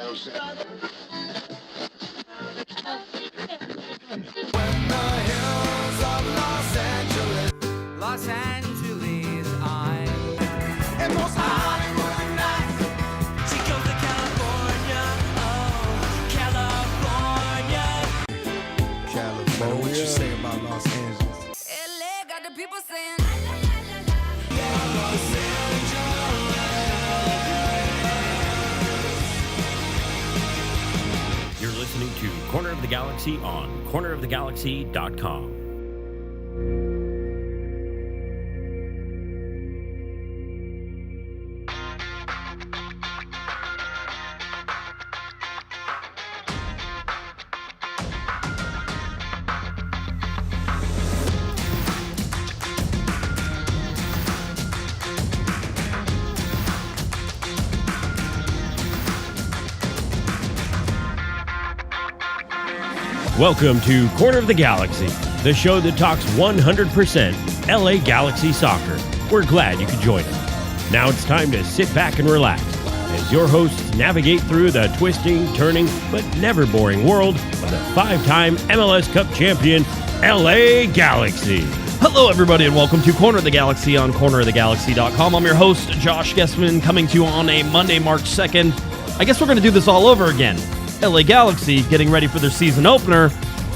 Los Angeles, I'm and most Hollywood nights. She goes to California, oh, California. California. What you say about Los Angeles? LA got the people saying, You're listening to Corner of the Galaxy on cornerofthegalaxy.com. Welcome to Corner of the Galaxy, the show that talks 100% LA Galaxy soccer. We're glad you could join us. Now it's time to sit back and relax as your hosts navigate through the twisting, turning, but never boring world of the five-time MLS Cup champion, LA Galaxy. Hello, everybody, and welcome to Corner of the Galaxy on cornerofthegalaxy.com. I'm your host, Josh Guesman, coming to you on a Monday, March 2nd. I guess we're going to do this all over again. LA Galaxy getting ready for their season opener,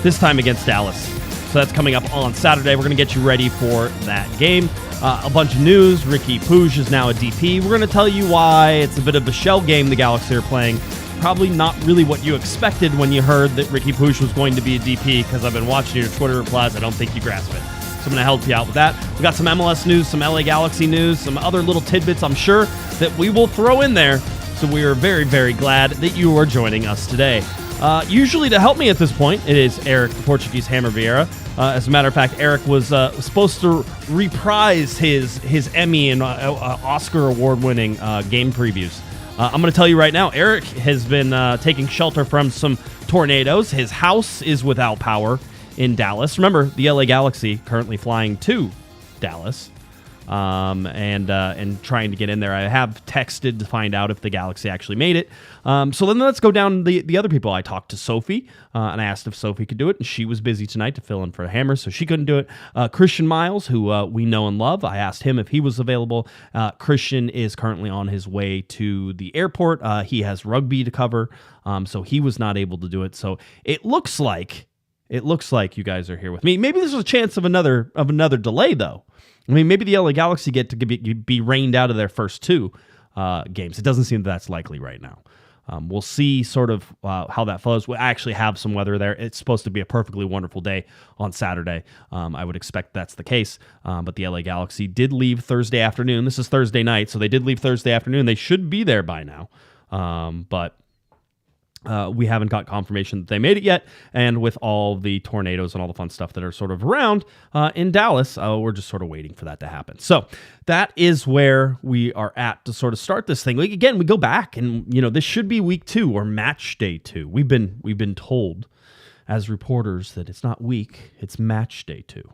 this time against Dallas. So that's coming up on Saturday. We're going to get you ready for that game. A bunch of news. Riqui Puig is now a DP. We're going to tell you why it's a bit of a shell game the Galaxy are playing. Probably not really what you expected when you heard that Riqui Puig was going to be a DP, because I've been watching your Twitter replies. I don't think you grasp it. So I'm going to help you out with that. We've got some MLS news, some LA Galaxy news, some other little tidbits I'm sure that we will throw in there. So we are very, very glad that you are joining us today. Usually to help me at this point, it is Eric, the Portuguese Hammer Vieira. As a matter of fact, Eric was supposed to reprise his Emmy and Oscar award-winning game previews. I'm going to tell you right now, Eric has been taking shelter from some tornadoes. His house is without power in Dallas. Remember, the LA Galaxy currently flying to Dallas. And trying to get in there. I have texted to find out if the Galaxy actually made it. So then let's go down the other people. I talked to Sophie, and I asked if Sophie could do it, and she was busy tonight to fill in for Hammer, so she couldn't do it. Christian Miles, who we know and love, I asked him if he was available. Christian is currently on his way to the airport. He has rugby to cover, so he was not able to do it. So it looks like you guys are here with me. Maybe there's a chance of another delay, though. I mean, maybe the LA Galaxy get to be rained out of their first two games. It doesn't seem that's likely right now. We'll see sort of how that flows. We actually have some weather there. It's supposed to be a perfectly wonderful day on Saturday. I would expect that's the case. But the LA Galaxy did leave Thursday afternoon. This is Thursday night, so they did leave Thursday afternoon. They should be there by now. But we haven't got confirmation that they made it yet, and with all the tornadoes and all the fun stuff that are sort of around in Dallas, we're just sort of waiting for that to happen. So that is where we are at to sort of start this thing. Again, we go back, and this should be week 2 or match day 2. We've been told as reporters that it's not week, it's match day 2.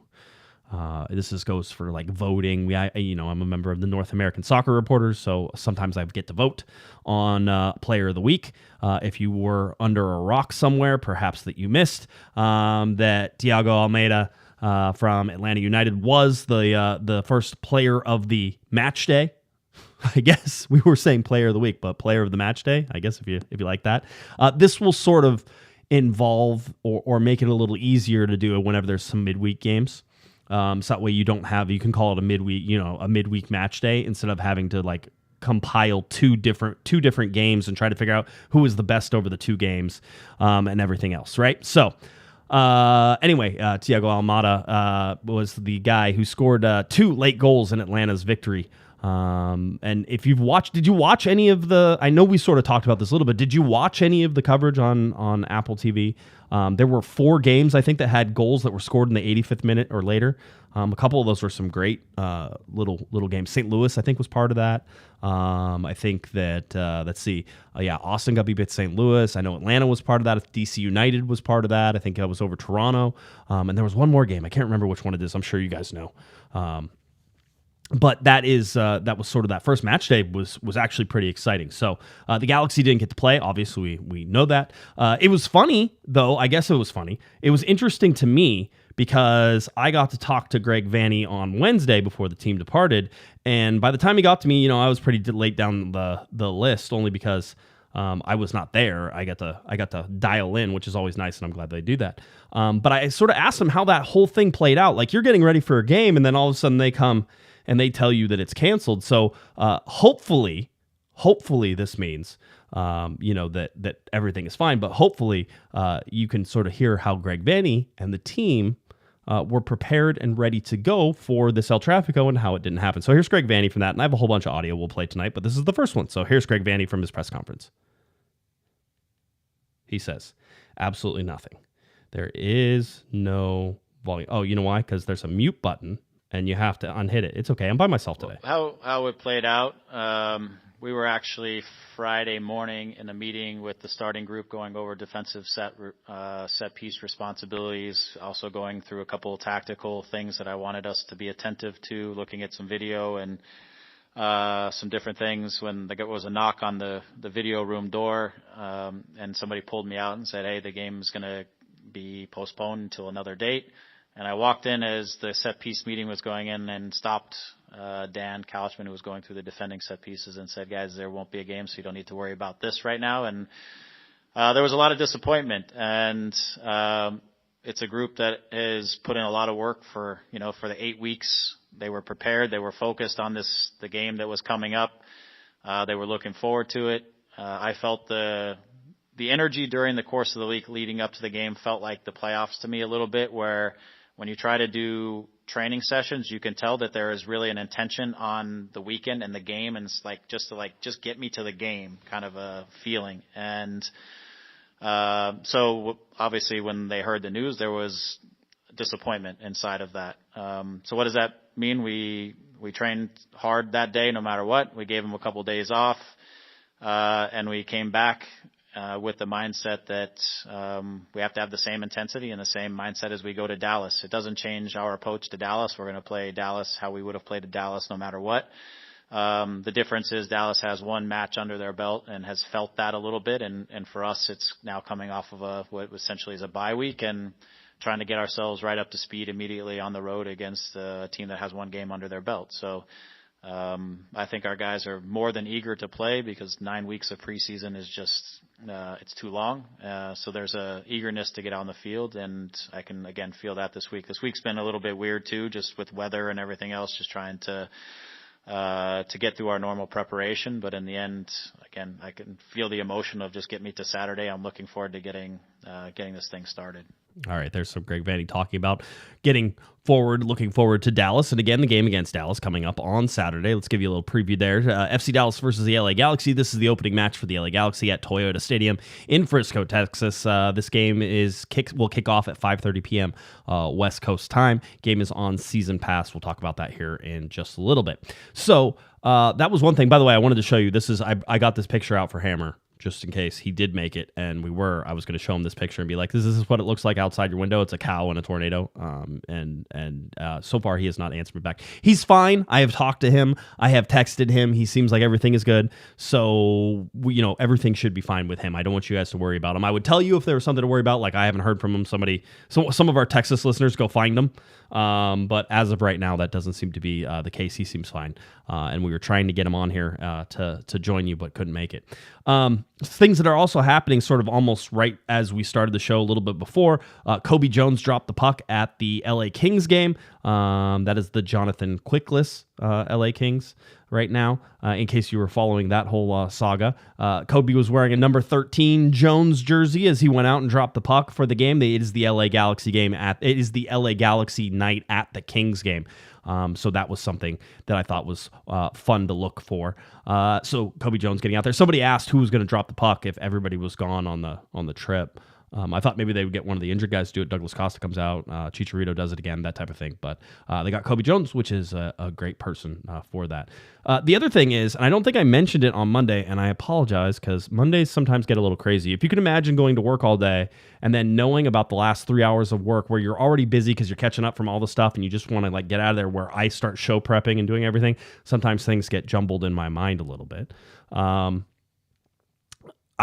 This goes for like voting. I'm a member of the North American Soccer Reporters, so sometimes I get to vote on Player of the Week. If you were under a rock somewhere, perhaps that you missed, that Thiago Almeida from Atlanta United was the first player of the match day. I guess we were saying Player of the Week, but Player of the Match Day, I guess if you like that. This will sort of involve or make it a little easier to do it whenever there's some midweek games. So that way you can call it a midweek match day instead of having to like compile two different games and try to figure out who is the best over the two games and everything else, right? So anyway, Thiago Almeida was the guy who scored 2 late goals in Atlanta's victory. And if did you watch any of I know we sort of talked about this a little bit. Did you watch any of the coverage on Apple TV? There were 4 games, I think, that had goals that were scored in the 85th minute or later. A couple of those were some great little games. St. Louis, I think, was part of that. I think that, Austin Guppy beat St. Louis. I know Atlanta was part of that. DC United was part of that. I think that was over Toronto. And there was one more game. I can't remember which one it is. I'm sure you guys know. But that was sort of that first match day was actually pretty exciting. So the Galaxy didn't get to play. Obviously, we know that. It was funny, though. I guess it was funny. It was interesting to me because I got to talk to Greg Vanney on Wednesday before the team departed. And by the time he got to me, I was pretty late down the list, only because I was not there. I got to dial in, which is always nice, and I'm glad they do that. But I sort of asked him how that whole thing played out. Like, you're getting ready for a game, and then all of a sudden they come and they tell you that it's canceled. So hopefully this means that everything is fine. But hopefully you can sort of hear how Greg Vanney and the team were prepared and ready to go for this El Tráfico and how it didn't happen. So here's Greg Vanney from that, and I have a whole bunch of audio we'll play tonight, but this is the first one. So here's Greg Vanney from his press conference. He says, absolutely nothing. There is no volume. Oh, you know why? Because there's a mute button, and you have to unhit it. It's okay. I'm by myself today. How it played out, we were actually Friday morning in a meeting with the starting group going over defensive set piece responsibilities, also going through a couple of tactical things that I wanted us to be attentive to, looking at some video and some different things. When there was a knock on the video room door, and somebody pulled me out and said, hey, the game is going to be postponed until another date. And I walked in as the set piece meeting was going in and stopped Dan Couchman, who was going through the defending set pieces, and said, guys, there won't be a game, so you don't need to worry about this right now. And there was a lot of disappointment. And it's a group that has put in a lot of work for the 8 weeks. They were prepared. They were focused on the game that was coming up. They were looking forward to it. I felt the energy during the course of the week leading up to the game felt like the playoffs to me a little bit, where when you try to do training sessions, you can tell that there is really an intention on the weekend and the game, and it's like just get me to the game kind of a feeling. And so obviously when they heard the news, there was disappointment inside of that. So what does that mean? We trained hard that day no matter what. We gave them a couple days off, and we came back with the mindset that we have to have the same intensity and the same mindset as we go to Dallas. It doesn't change our approach to Dallas. We're going to play Dallas how we would have played Dallas no matter what. The difference is Dallas has one match under their belt and has felt that a little bit. And for us, it's now coming off of what essentially is a bye week and trying to get ourselves right up to speed immediately on the road against a team that has one game under their belt. So I think our guys are more than eager to play, because 9 weeks of preseason is just it's too long. So there's a eagerness to get on the field, and I can again feel that this week. This week's been a little bit weird too, just with weather and everything else, just trying to get through our normal preparation. But in the end, again, I can feel the emotion of just get me to Saturday. I'm looking forward to getting this thing started. All right, there's some Greg Vanney talking about looking forward to Dallas. And again, the game against Dallas coming up on Saturday. Let's give you a little preview there. FC Dallas versus the LA Galaxy. This is the opening match for the LA Galaxy at Toyota Stadium in Frisco, Texas. This game will kick off at 5:30 p.m. West Coast time. Game is on Season Pass. We'll talk about that here in just a little bit. So that was one thing. By the way, I wanted to show you. I got this picture out for Hammer, just in case he did make it, and I was going to show him this picture and be like, this is what it looks like outside your window. It's a cow and a tornado. And so far he has not answered me back. He's fine. I have talked to him. I have texted him. He seems like everything is good. So, everything should be fine with him. I don't want you guys to worry about him. I would tell you if there was something to worry about, like I haven't heard from him. Some of our Texas listeners, go find him. But as of right now, that doesn't seem to be the case. He seems fine. And we were trying to get him on here to join you, but couldn't make it. Things that are also happening sort of almost right as we started the show a little bit before. Kobe Jones dropped the puck at the LA Kings game. That is the Jonathan Quickless LA Kings right now, in case you were following that whole saga. Kobe was wearing a number 13 Jones jersey as he went out and dropped the puck for the game. It is the LA Galaxy game. It is the LA Galaxy night at the Kings game. So that was something that I thought was fun to look for. So Kobe Jones getting out there. Somebody asked who was going to drop the puck if everybody was gone on the trip. I thought maybe they would get one of the injured guys to do it. Douglas Costa comes out, Chicharito does it again, that type of thing. But they got Kobe Jones, which is a great person for that. The other thing is, and I don't think I mentioned it on Monday, and I apologize because Mondays sometimes get a little crazy. If you can imagine going to work all day and then knowing about the last 3 hours of work where you're already busy because you're catching up from all the stuff and you just want to like get out of there, where I start show prepping and doing everything, sometimes things get jumbled in my mind a little bit.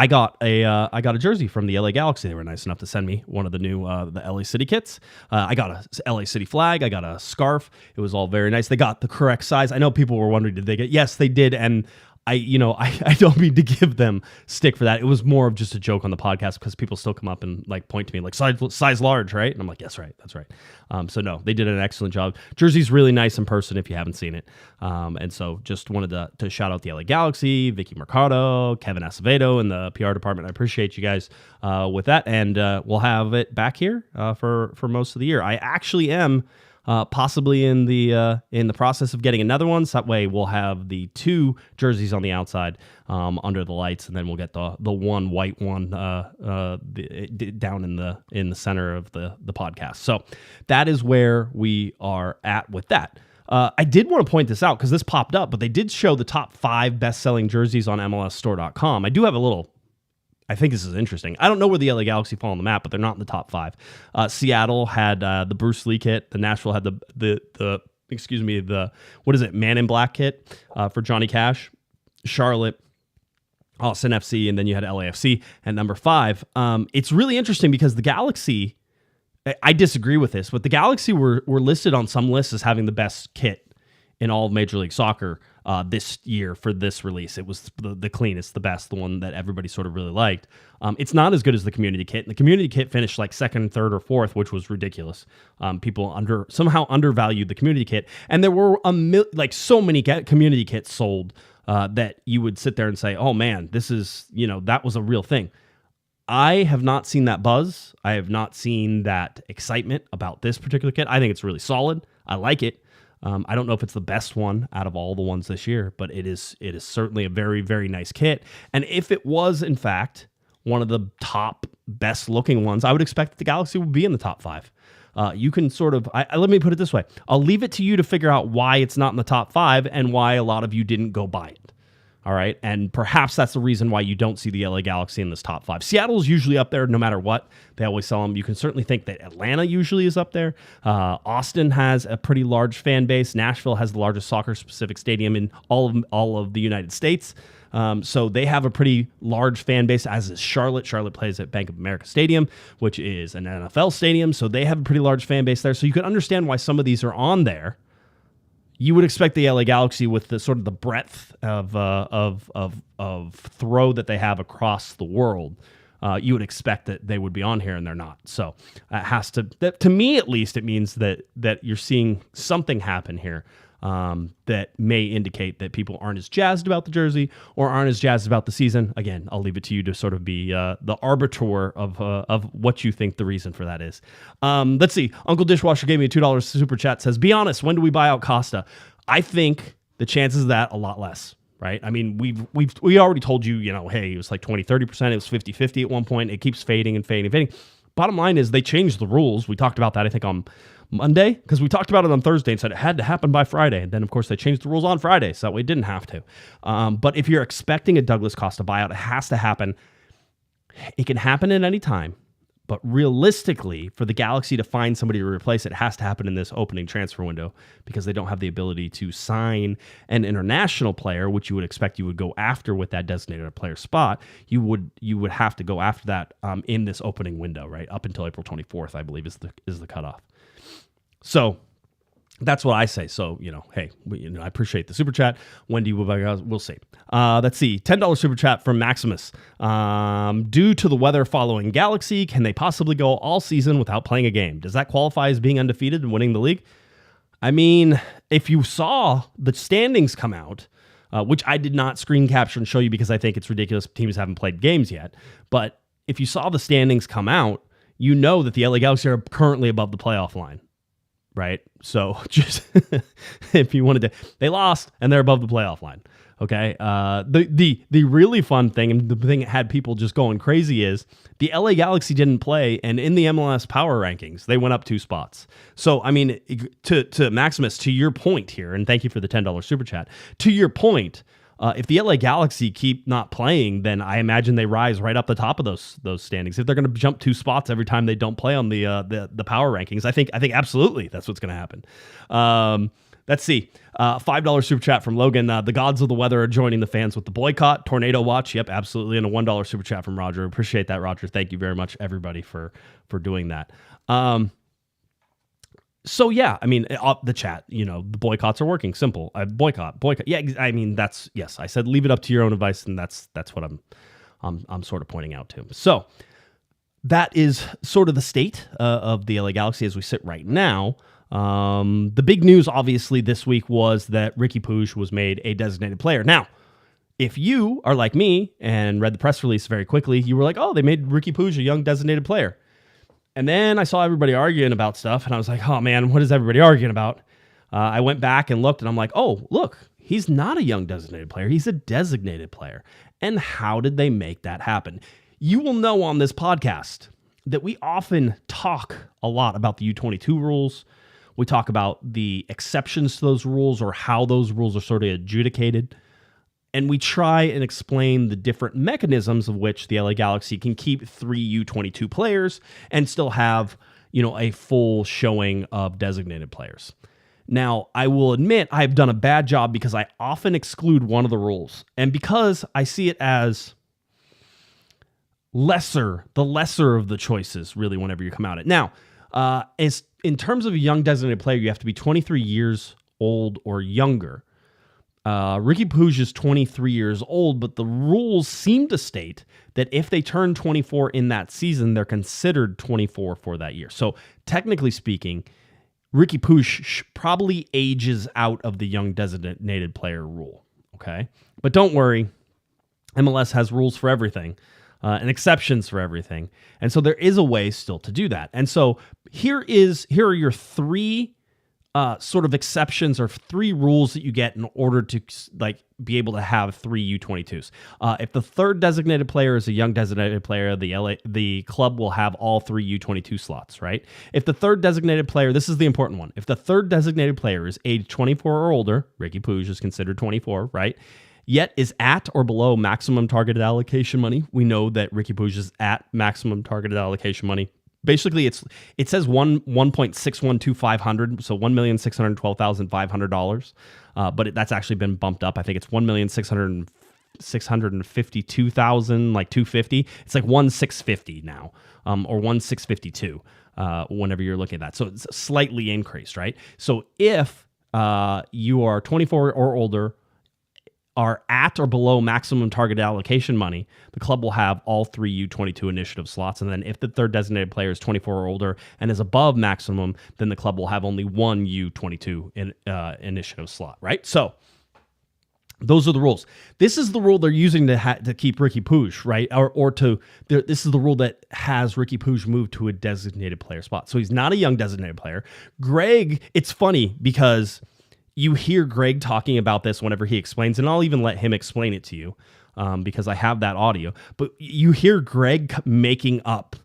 I got a jersey from the LA Galaxy. They were nice enough to send me one of the new the LA City kits. I got a LA City flag. I got a scarf. It was all very nice. They got the correct size. I know people were wondering, did they get? Yes, they did. And I don't mean to give them stick for that. It was more of just a joke on the podcast because people still come up and like point to me like size large, right? And I'm like, yes, right, that's right. So no, they did an excellent job. Jersey's really nice in person if you haven't seen it. And so just wanted to shout out the LA Galaxy, Vicky Mercado, Kevin Acevedo, and the PR department. I appreciate you guys with that, and we'll have it back here for most of the year. I actually am. Possibly in the process of getting another one, so that way we'll have the 2 jerseys on the outside under the lights, and then we'll get the one white one down in the center of the podcast. So that is where we are at with that. I did want to point this out because this popped up, but they did show the top 5 best-selling jerseys on MLSstore.com. I do have a little. I think this is interesting. I don't know where the LA Galaxy fall on the map, but they're not in the top 5. Seattle had the Bruce Lee kit. The Nashville had the what is it, Man in Black kit for Johnny Cash. Charlotte, Austin FC, and then you had LAFC at number 5. It's really interesting because the Galaxy, I disagree with this, but the Galaxy were listed on some lists as having the best kit in all of Major League Soccer this year for this release. It was the cleanest, the best, the one that everybody sort of really liked. It's not as good as the community kit. The community kit finished like 2nd, 3rd, or 4th, which was ridiculous. People somehow undervalued the community kit, and there were so many community kits sold that you would sit there and say, "Oh man, this is that was a real thing." I have not seen that buzz. I have not seen that excitement about this particular kit. I think it's really solid. I like it. I don't know if it's the best one out of all the ones this year, but it is certainly a very, very nice kit. And if it was, in fact, one of the top best looking ones, I would expect that the Galaxy would be in the top 5. You can sort of, let me put it this way. I'll leave it to you to figure out why it's not in the top 5 and why a lot of you didn't go buy it. All right. And perhaps that's the reason why you don't see the LA Galaxy in this top 5. Seattle's usually up there no matter what. They always sell them. You can certainly think that Atlanta usually is up there. Austin has a pretty large fan base. Nashville has the largest soccer-specific stadium in all of the United States. So they have a pretty large fan base, as is Charlotte. Charlotte plays at Bank of America Stadium, which is an NFL stadium. So they have a pretty large fan base there. So you can understand why some of these are on there. You would expect the LA Galaxy, with the sort of the breadth of throw that they have across the world, you would expect that they would be on here, and they're not. So it has to me at least, it means that you're seeing something happen here that may indicate that people aren't as jazzed about the jersey or aren't as jazzed about the season. Again, I'll leave it to you to sort of be the arbiter of what you think the reason for that is. Let's see. Uncle Dishwasher gave me a $2 super chat. Says, be honest, when do we buy out Costa? I think the chances of that a lot less. Right? I mean, we already told you, hey, it was like 20-30%. It was 50-50 at one point. It keeps fading and fading and fading. Bottom line is they changed the rules. We talked about that, I think, on Monday, because we talked about it on Thursday and said it had to happen by Friday. And then, of course, they changed the rules on Friday, so that way it didn't have to. But if you're expecting a Douglas Costa buyout, it has to happen. It can happen at any time. But realistically, for the Galaxy to find somebody to replace it, has to happen in this opening transfer window, because they don't have the ability to sign an international player, which you would expect you would go after with that designated player spot. You would have to go after that in this opening window, right? Up until April 24th, I believe, is the cutoff. So that's what I say. So, hey, I appreciate the super chat. Wendy, we'll see. Let's see. $10 super chat from Maximus. Due to the weather following Galaxy, can they possibly go all season without playing a game? Does that qualify as being undefeated and winning the league? I mean, if you saw the standings come out, which I did not screen capture and show you because I think it's ridiculous teams haven't played games yet. But if you saw the standings come out, you know that the LA Galaxy are currently above the playoff line. Right? So just if you wanted to, they lost and they're above the playoff line. Okay. The really fun thing, and the thing that had people just going crazy, is the LA Galaxy didn't play, and in the MLS power rankings, they went up 2 spots. So, I mean, to Maximus, to your point here, and thank you for the $10 super chat. To your point, if the LA Galaxy keep not playing, then I imagine they rise right up the top of those standings. If they're going to jump 2 spots every time they don't play on the power rankings, I think absolutely that's what's going to happen. Let's see. $5 super chat from Logan. The gods of the weather are joining the fans with the boycott. Tornado watch. Yep, absolutely. And a $1 super chat from Roger. Appreciate that, Roger. Thank you very much, everybody, for doing that. So yeah, I mean, the chat, the boycotts are working. Simple. Boycott. Yeah, I mean, yes. I said leave it up to your own advice, and that's what I'm sort of pointing out to. So that is sort of the state of the LA Galaxy as we sit right now. The big news, obviously, this week was that Riqui Puig was made a designated player. Now, if you are like me and read the press release very quickly, you were like, oh, they made Riqui Puig a young designated player. And then I saw everybody arguing about stuff, and I was like, oh, man, what is everybody arguing about? I went back and looked, and I'm like, oh, look, he's not a young designated player. He's a designated player. And how did they make that happen? You will know on this podcast that we often talk a lot about the U22 rules. We talk about the exceptions to those rules or how those rules are sort of adjudicated. And we try and explain the different mechanisms of which the LA Galaxy can keep 3 U22 players and still have, a full showing of designated players. Now, I will admit I've done a bad job because I often exclude one of the rules. And because I see it as the lesser of the choices, really, whenever you come out at it. Now, in terms of a young designated player, you have to be 23 years old or younger. Riqui Puig is 23 years old, but the rules seem to state that if they turn 24 in that season, they're considered 24 for that year. So technically speaking, Riqui Puig probably ages out of the young designated player rule. Okay, but don't worry, MLS has rules for everything. And exceptions for everything. And so there is a way still to do that. And so here are your 3 sort of exceptions or 3 rules that you get in order to be able to have 3 U22s. If the third designated player is a young designated player, the club will have all 3 U22 slots, right? If the third designated player, this is the important one. If the third designated player is age 24 or older, Riqui Puig is considered 24, right? Yet is at or below maximum targeted allocation money. We know that Riqui Puig is at maximum targeted allocation money. Basically, it says $1.612,500, so $1,612,500, but that's actually been bumped up. I think it's $1,652,000, like $250. It's like $1,650 now, or $1,652. Whenever you're looking at that, so it's slightly increased, right? So if you are 24 or older, are at or below maximum target allocation money, the club will have all 3 U22 initiative slots. And then if the third designated player is 24 or older and is above maximum, then the club will have only 1 U22 initiative slot, right? So those are the rules. This is the rule they're using to keep Riqui Puig, right? This is the rule that has Riqui Puig move to a designated player spot. So he's not a young designated player. Greg, it's funny because you hear Greg talking about this whenever he explains, and I'll even let him explain it to you because I have that audio. But you hear Greg making up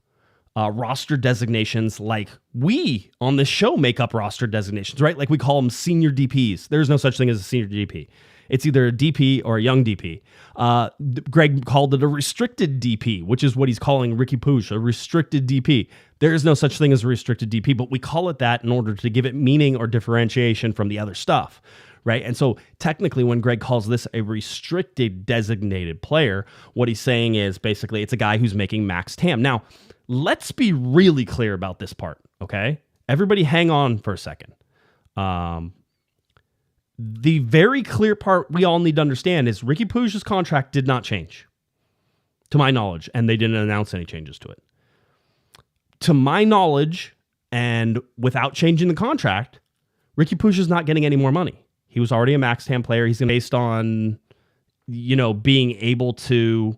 roster designations like we on this show make up roster designations, right? Like we call them senior DPs. There's no such thing as a senior DP. It's either a DP or a young DP. Greg called it a restricted DP, which is what he's calling Riqui Puig, a restricted DP. There is no such thing as a restricted DP, but we call it that in order to give it meaning or differentiation from the other stuff, right? And so technically when Greg calls this a restricted designated player, what he's saying is basically it's a guy who's making Max TAM. Now, let's be really clear about this part, okay? Everybody hang on for a second. The very clear part we all need to understand is Riqui Puig's contract did not change, to my knowledge, and they didn't announce any changes to it. To my knowledge, and without changing the contract, Riqui Puig is not getting any more money. He was already a Max TAM player. He's based on, being able to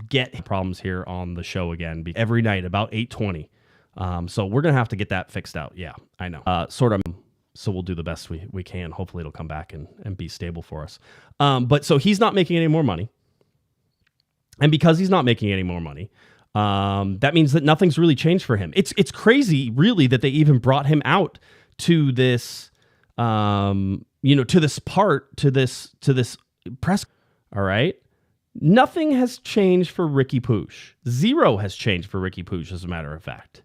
get problems here on the show again every night about 8:20. So we're going to have to get that fixed out. Yeah, I know. So we'll do the best we can. Hopefully it'll come back and be stable for us. But so he's not making any more money. And because he's not making any more money, that means that nothing's really changed for him. It's crazy, really, that they even brought him out to this, to this press. All right. Nothing has changed for Riqui Puig. Zero has changed for Riqui Puig, as a matter of fact.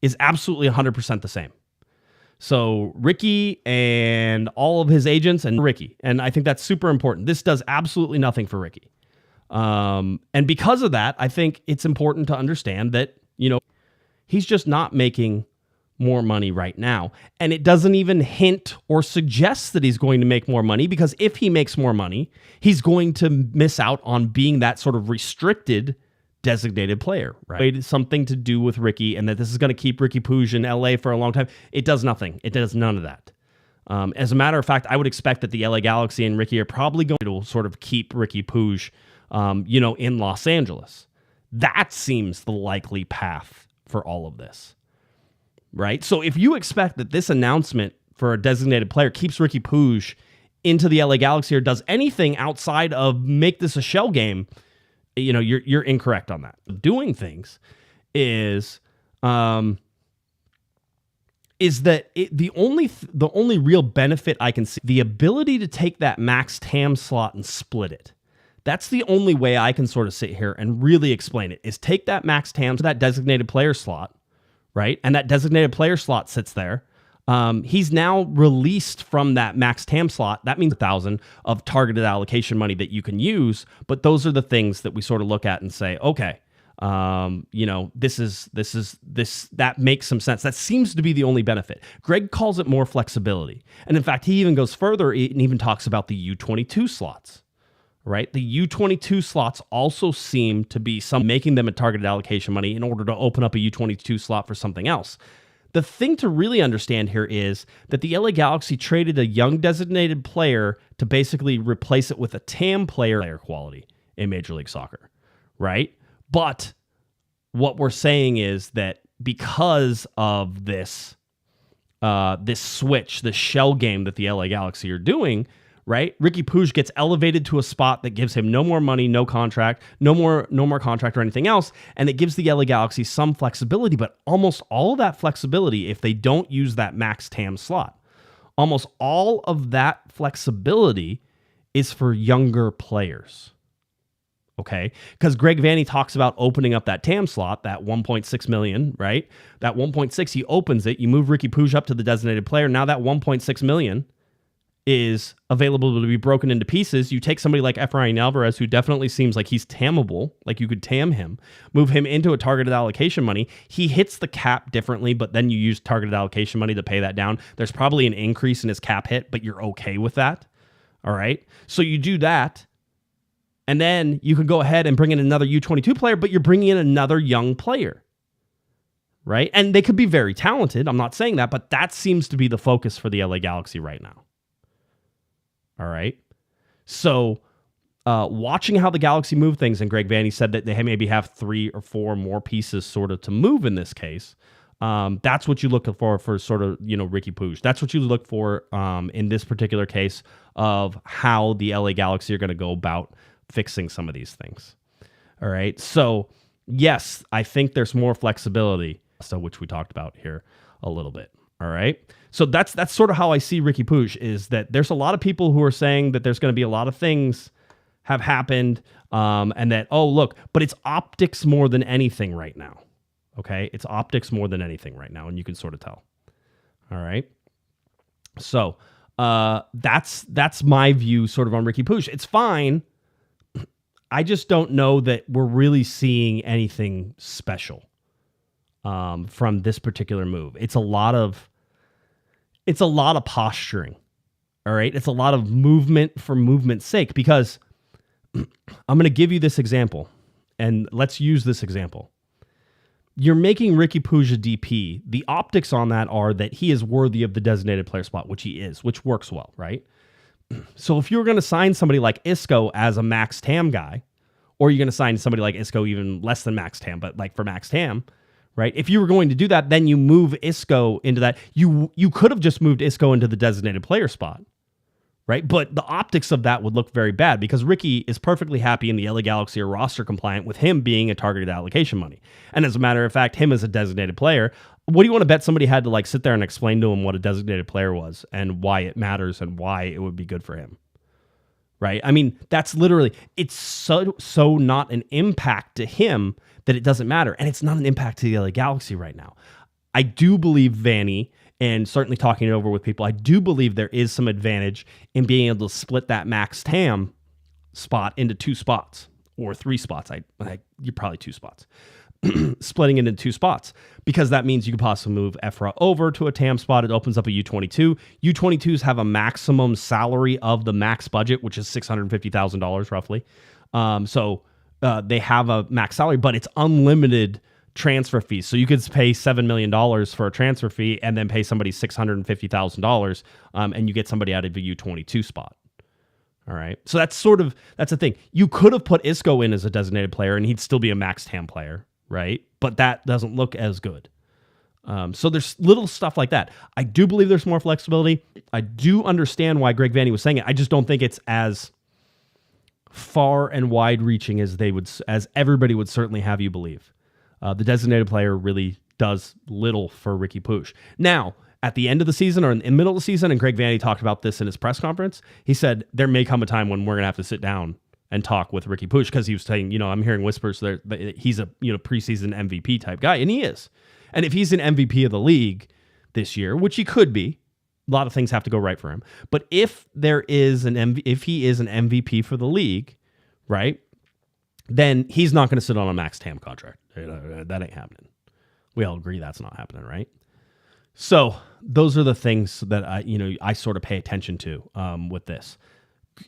Is absolutely 100% the same. So Riqui and all of his agents and Riqui, and I think that's super important. This does absolutely nothing for Riqui. And because of that, I think it's important to understand that, he's just not making more money right now. And it doesn't even hint or suggest that he's going to make more money, because if he makes more money, he's going to miss out on being that sort of restricted designated player, right? It's something to do with Riqui, and that this is going to keep Riqui Puig in LA for a long time. It does nothing. It does none of that. As a matter of fact, I would expect that the LA Galaxy and Riqui are probably going to sort of keep Riqui Puig, in Los Angeles. That seems the likely path for all of this, right? So if you expect that this announcement for a designated player keeps Riqui Puig into the LA Galaxy or does anything outside of make this a shell game, you're incorrect on that. Doing things is that the only real benefit I can see, the ability to take that Max TAM slot and split it. That's the only way I can sort of sit here and really explain it, is take that Max TAM to that designated player slot, right? And that designated player slot sits there. He's now released from that Max TAM slot. That means 1,000 of targeted allocation money that you can use. But those are the things that we sort of look at and say, okay, that makes some sense. That seems to be the only benefit. Greg calls it more flexibility. And in fact, he even goes further and even talks about the U22 slots, right? The U22 slots also seem to be making them a targeted allocation money in order to open up a U22 slot for something else. The thing to really understand here is that the LA Galaxy traded a young designated player to basically replace it with a TAM player quality in Major League Soccer, right? But what we're saying is that because of this switch, this shell game that the LA Galaxy are doing, right? Riqui Puig gets elevated to a spot that gives him no more money, no contract, no more contract or anything else, and it gives the LA Galaxy some flexibility, but almost all of that flexibility, if they don't use that Max TAM slot, almost all of that flexibility is for younger players. Okay? Because Greg Vanney talks about opening up that TAM slot, that 1.6 million, right? That 1.6, he opens it, you move Riqui Puig up to the designated player, now that 1.6 million is available to be broken into pieces. You take somebody like Efrain Alvarez, who definitely seems like he's tammable, like you could tam him, move him into a targeted allocation money. He hits the cap differently, but then you use targeted allocation money to pay that down. There's probably an increase in his cap hit, but you're okay with that. All right. So you do that. And then you could go ahead and bring in another U22 player, but you're bringing in another young player. Right. And they could be very talented. I'm not saying that, but that seems to be the focus for the LA Galaxy right now. All right. So watching how the Galaxy move things, and Greg Vanney said that they maybe have 3 or 4 more pieces sort of to move in this case. That's what you look for sort of, Riqui Puig. That's what you look for in this particular case of how the LA Galaxy are going to go about fixing some of these things. All right. So yes, I think there's more flexibility, which we talked about here a little bit. All right. So that's sort of how I see Riqui Puig, is that there's a lot of people who are saying that there's going to be a lot of things have happened and that, oh, look, but it's optics more than anything right now. Okay. It's optics more than anything right now. And you can sort of tell. All right. So that's my view sort of on Riqui Puig. It's fine. I just don't know that we're really seeing anything special from this particular move. It's a lot of posturing. All right. It's a lot of movement for movement's sake, because I'm going to give you this example, and let's use this example. You're making Riqui Puig a DP. The optics on that are that he is worthy of the designated player spot, which he is, which works well, right? So if you're going to sign somebody like Isco as a Max TAM guy, or you're going to sign somebody like Isco even less than Max TAM, but like for Max TAM, right? If you were going to do that, then you move Isco into that. You could have just moved Isco into the designated player spot, right? But the optics of that would look very bad because Riqui is perfectly happy in the LA Galaxy or roster compliant with him being a targeted allocation money. And as a matter of fact, him as a designated player, what do you want to bet somebody had to like sit there and explain to him what a designated player was and why it matters and why it would be good for him? Right? I mean, that's literally, it's so not an impact to him that it doesn't matter. And it's not an impact to the LA Galaxy right now. I do believe Vanney, and certainly talking it over with people, I do believe there is some advantage in being able to split that Max TAM spot into 2 spots or 3 spots. You're probably 2 spots. Splitting it into 2 spots because that means you could possibly move Ephra over to a TAM spot. It opens up a U22. U22s have a maximum salary of the max budget, which is $650,000 roughly. So they have a max salary, but it's unlimited transfer fees. So you could pay $7 million for a transfer fee and then pay somebody $650,000 and you get somebody out of a U22 spot. All right. So that's the thing. You could have put Isco in as a designated player and he'd still be a max TAM player, right? But that doesn't look as good. So there's little stuff like that. I do believe there's more flexibility. I do understand why Greg Vanney was saying it. I just don't think it's as far and wide reaching as everybody would certainly have you believe. The designated player really does little for Riqui Puig. Now, at the end of the season or in the middle of the season, and Greg Vanney talked about this in his press conference, he said there may come a time when we're going to have to sit down and talk with Riqui Puig because he was saying, I'm hearing whispers that he's a preseason MVP type guy, and he is. And if he's an MVP of the league this year, which he could be, a lot of things have to go right for him. But if he is an MVP for the league, right, then he's not going to sit on a max TAM contract. That ain't happening. We all agree that's not happening, right? So those are the things that I sort of pay attention to with this.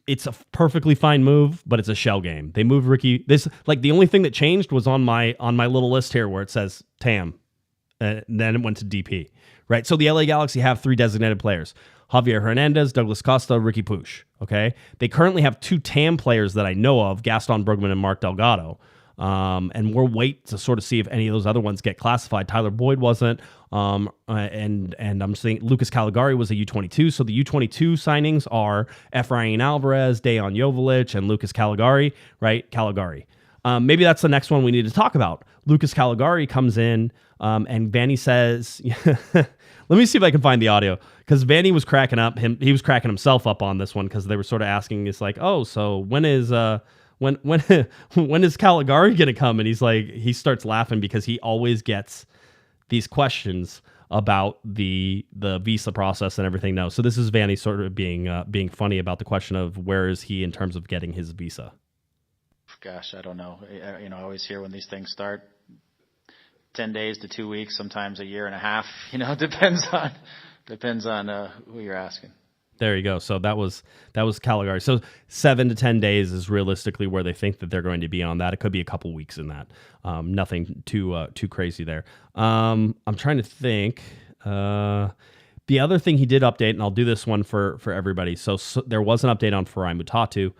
It's a perfectly fine move, but it's a shell game. They moved Riqui. The only thing that changed was on my little list here where it says TAM, and then it went to DP, right? So the LA Galaxy have 3 designated players: Javier Hernandez, Douglas Costa, Riqui Puig. Okay, they currently have 2 TAM players that I know of: Gaston Brugman and Mark Delgado. And we'll wait to sort of see if any of those other ones get classified. Tyler Boyd wasn't. And I'm saying Lucas Caligari was a U22. So the U22 signings are Efrain Alvarez, Dejan Joveljic, and Lucas Caligari, right? Caligari. Maybe that's the next one we need to talk about. Lucas Caligari comes in, and Vanney says, let me see if I can find the audio, because Vanney was cracking up. He was cracking himself up on this one because they were sort of asking, it's like, oh, so when is Caligari gonna come? And he starts laughing because he always gets these questions about the visa process and everything. No, so this is Vanney sort of being funny about the question of where is he in terms of getting his visa. Gosh, I don't know. I always hear when these things start, 10 days to 2 weeks, sometimes a year and a half. Depends on who you're asking. There you go. So that was Caligari. So 7 to 10 days is realistically where they think that they're going to be on that. It could be a couple weeks in that. Nothing too crazy there. I'm trying to think. The other thing he did update, and I'll do this one for everybody. So there was an update on Farai Mutatu.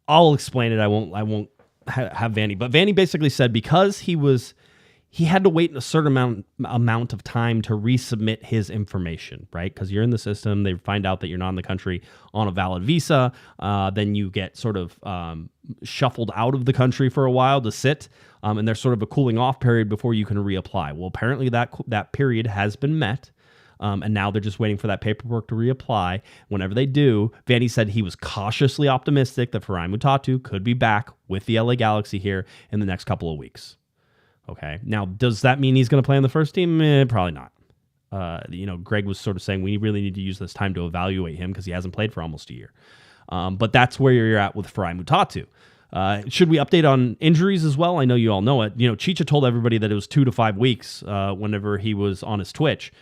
I'll explain it. I won't have Vanney, but Vanney basically said because he had to wait a certain amount of time to resubmit his information, right? Because you're in the system, they find out that you're not in the country on a valid visa, then you get sort of shuffled out of the country for a while to sit, and there's sort of a cooling off period before you can reapply. Well, apparently that period has been met, and now they're just waiting for that paperwork to reapply. Whenever they do, Vanney said he was cautiously optimistic that Farai Mutatu could be back with the LA Galaxy here in the next couple of weeks. Okay. Now, does that mean he's going to play on the first team? Probably not. Greg was sort of saying we really need to use this time to evaluate him because he hasn't played for almost a year. But that's where you're at with Farai Mutatu. Should we update on injuries as well? I know you all know it. Chicha told everybody that it was 2 to 5 weeks whenever he was on his Twitch.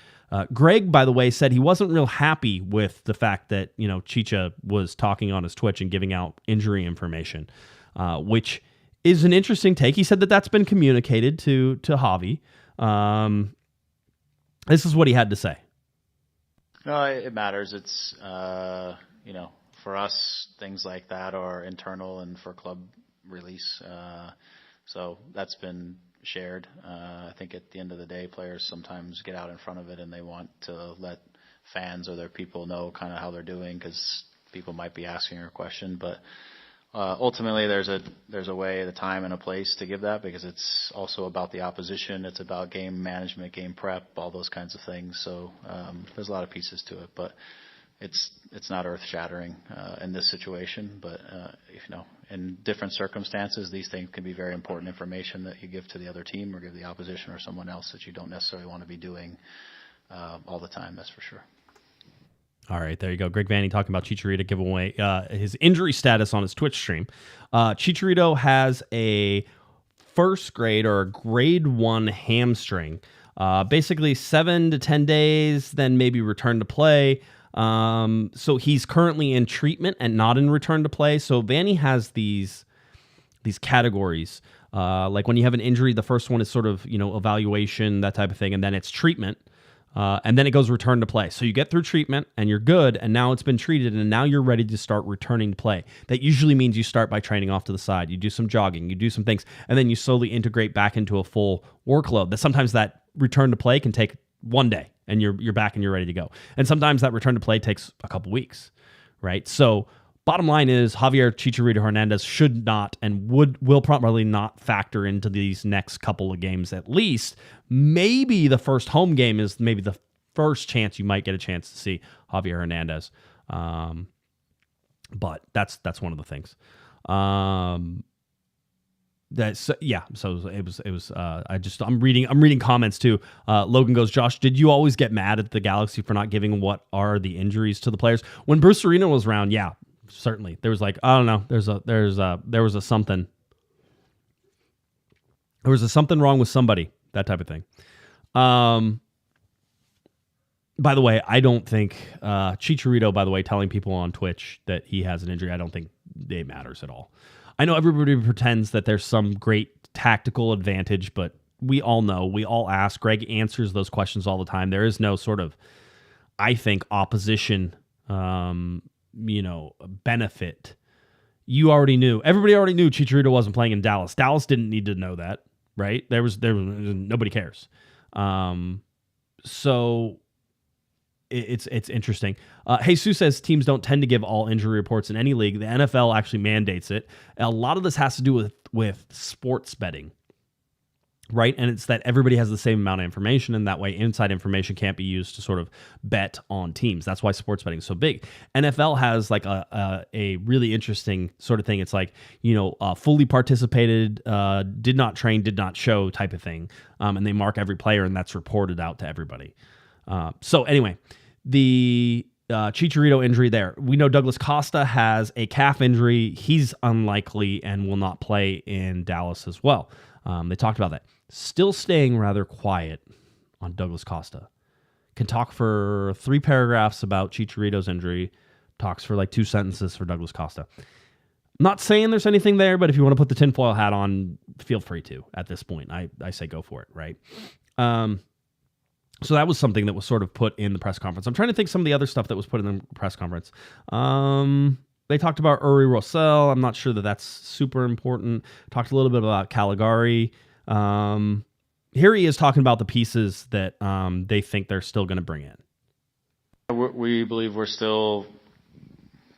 Greg, by the way, said he wasn't real happy with the fact that, Chicha was talking on his Twitch and giving out injury information, which is an interesting take. He said that that's been communicated to Javi. This is what he had to say. No, it matters. It's, for us, things like that are internal and for club release. So that's been shared. I think at the end of the day, players sometimes get out in front of it and they want to let fans or their people know kind of how they're doing because people might be asking her a question. But ultimately, there's a way, the time, and a place to give that because it's also about the opposition. It's about game management, game prep, all those kinds of things. So there's a lot of pieces to it, but it's not earth-shattering in this situation. But in different circumstances, these things can be very important information that you give to the other team or give the opposition or someone else that you don't necessarily want to be doing all the time. That's for sure. All right, there you go. Greg Vanney talking about Chicharito giving away his injury status on his Twitch stream. Chicharito has a first grade or a grade 1 hamstring. Basically 7 to 10 days, then maybe return to play. So he's currently in treatment and not in return to play. So Vanney has these categories. Like when you have an injury, the first one is sort of, evaluation, that type of thing, and then it's treatment. And then it goes return to play. So you get through treatment and you're good, and now it's been treated, and now you're ready to start returning to play. That usually means you start by training off to the side. You do some jogging, you do some things, and then you slowly integrate back into a full workload. That sometimes that return to play can take one day, and you're back and you're ready to go. And sometimes that return to play takes a couple weeks, right? So bottom line is Javier Chicharito Hernandez should not and will probably not factor into these next couple of games at least. Maybe the first home game is maybe the first chance you might get a chance to see Javier Hernandez. But that's one of the things. So it was I'm reading comments too. Logan goes, Josh, did you always get mad at the Galaxy for not giving what are the injuries to the players? When Bruce Arena was around, yeah, certainly. There was like, I don't know, there was a something. There was a something wrong with somebody, that type of thing. By the way, I don't think Chicharito, by the way, telling people on Twitch that he has an injury, I don't think it matters at all. I know everybody pretends that there's some great tactical advantage, but we all know, we all ask. Greg answers those questions all the time. There is no sort of, I think, opposition, benefit. You already knew. Everybody already knew Chicharito wasn't playing in Dallas. Dallas didn't need to know that, right? There was nobody cares. So it's interesting. Jesus says teams don't tend to give all injury reports in any league. The NFL actually mandates it. A lot of this has to do with sports betting, right? And it's that everybody has the same amount of information, and that way inside information can't be used to sort of bet on teams. That's why sports betting is so big. NFL has like a really interesting sort of thing. It's like, fully participated, did not train, did not show type of thing. And they mark every player, and that's reported out to everybody. So anyway, the Chicharito injury there. We know Douglas Costa has a calf injury. He's unlikely and will not play in Dallas as well. They talked about that. Still staying rather quiet on Douglas Costa. Can talk for 3 paragraphs about Chicharito's injury. Talks for like 2 sentences for Douglas Costa. Not saying there's anything there, but if you want to put the tinfoil hat on, feel free to at this point. I say go for it, right? So that was something that was sort of put in the press conference. I'm trying to think some of the other stuff that was put in the press conference. They talked about Uri Rosell. I'm not sure that that's super important. Talked a little bit about Caligari. Here he is talking about the pieces that they think they're still going to bring in. We believe we're still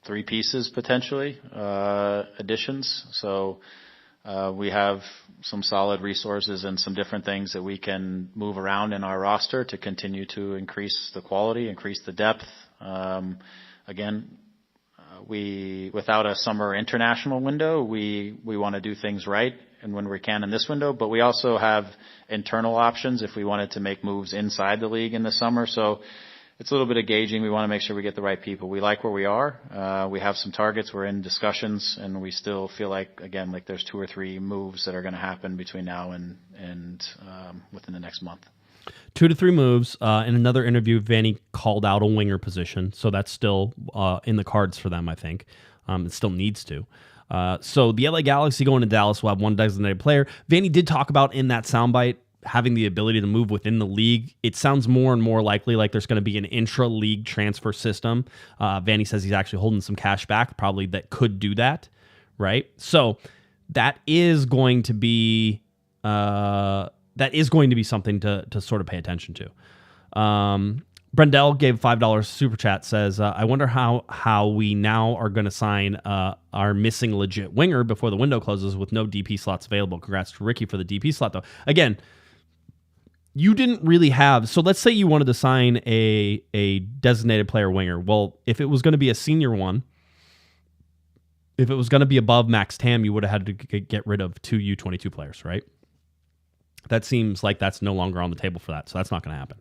3 pieces potentially, additions. So we have some solid resources and some different things that we can move around in our roster to continue to increase the quality, increase the depth. Without a summer international window, we want to do things right and when we can in this window, but we also have internal options if we wanted to make moves inside the league in the summer. So it's a little bit of gauging. We want to make sure we get the right people. We like where we are. We have some targets. We're in discussions, and we still feel like there's 2 or 3 moves that are going to happen between now and within the next month. 2 to 3 moves. In another interview, Vanney called out a winger position, so that's still in the cards for them, I think. It still needs to. So the LA Galaxy going to Dallas will have 1 designated player. Vanney did talk about in that soundbite having the ability to move within the league. It sounds more and more likely like there's going to be an intra-league transfer system. Vanney says he's actually holding some cash back, probably that could do that, right? So that is going to be that is going to be something to sort of pay attention to. Brendel gave $5 super chat, says, I wonder how we now are going to sign our missing legit winger before the window closes with no DP slots available. Congrats to Riqui for the DP slot, though. Again, you didn't really have... So let's say you wanted to sign a designated player winger. Well, if it was going to be a senior one, if it was going to be above Max TAM, you would have had to get rid of 2 U22 players, right? That seems like that's no longer on the table for that, so that's not going to happen.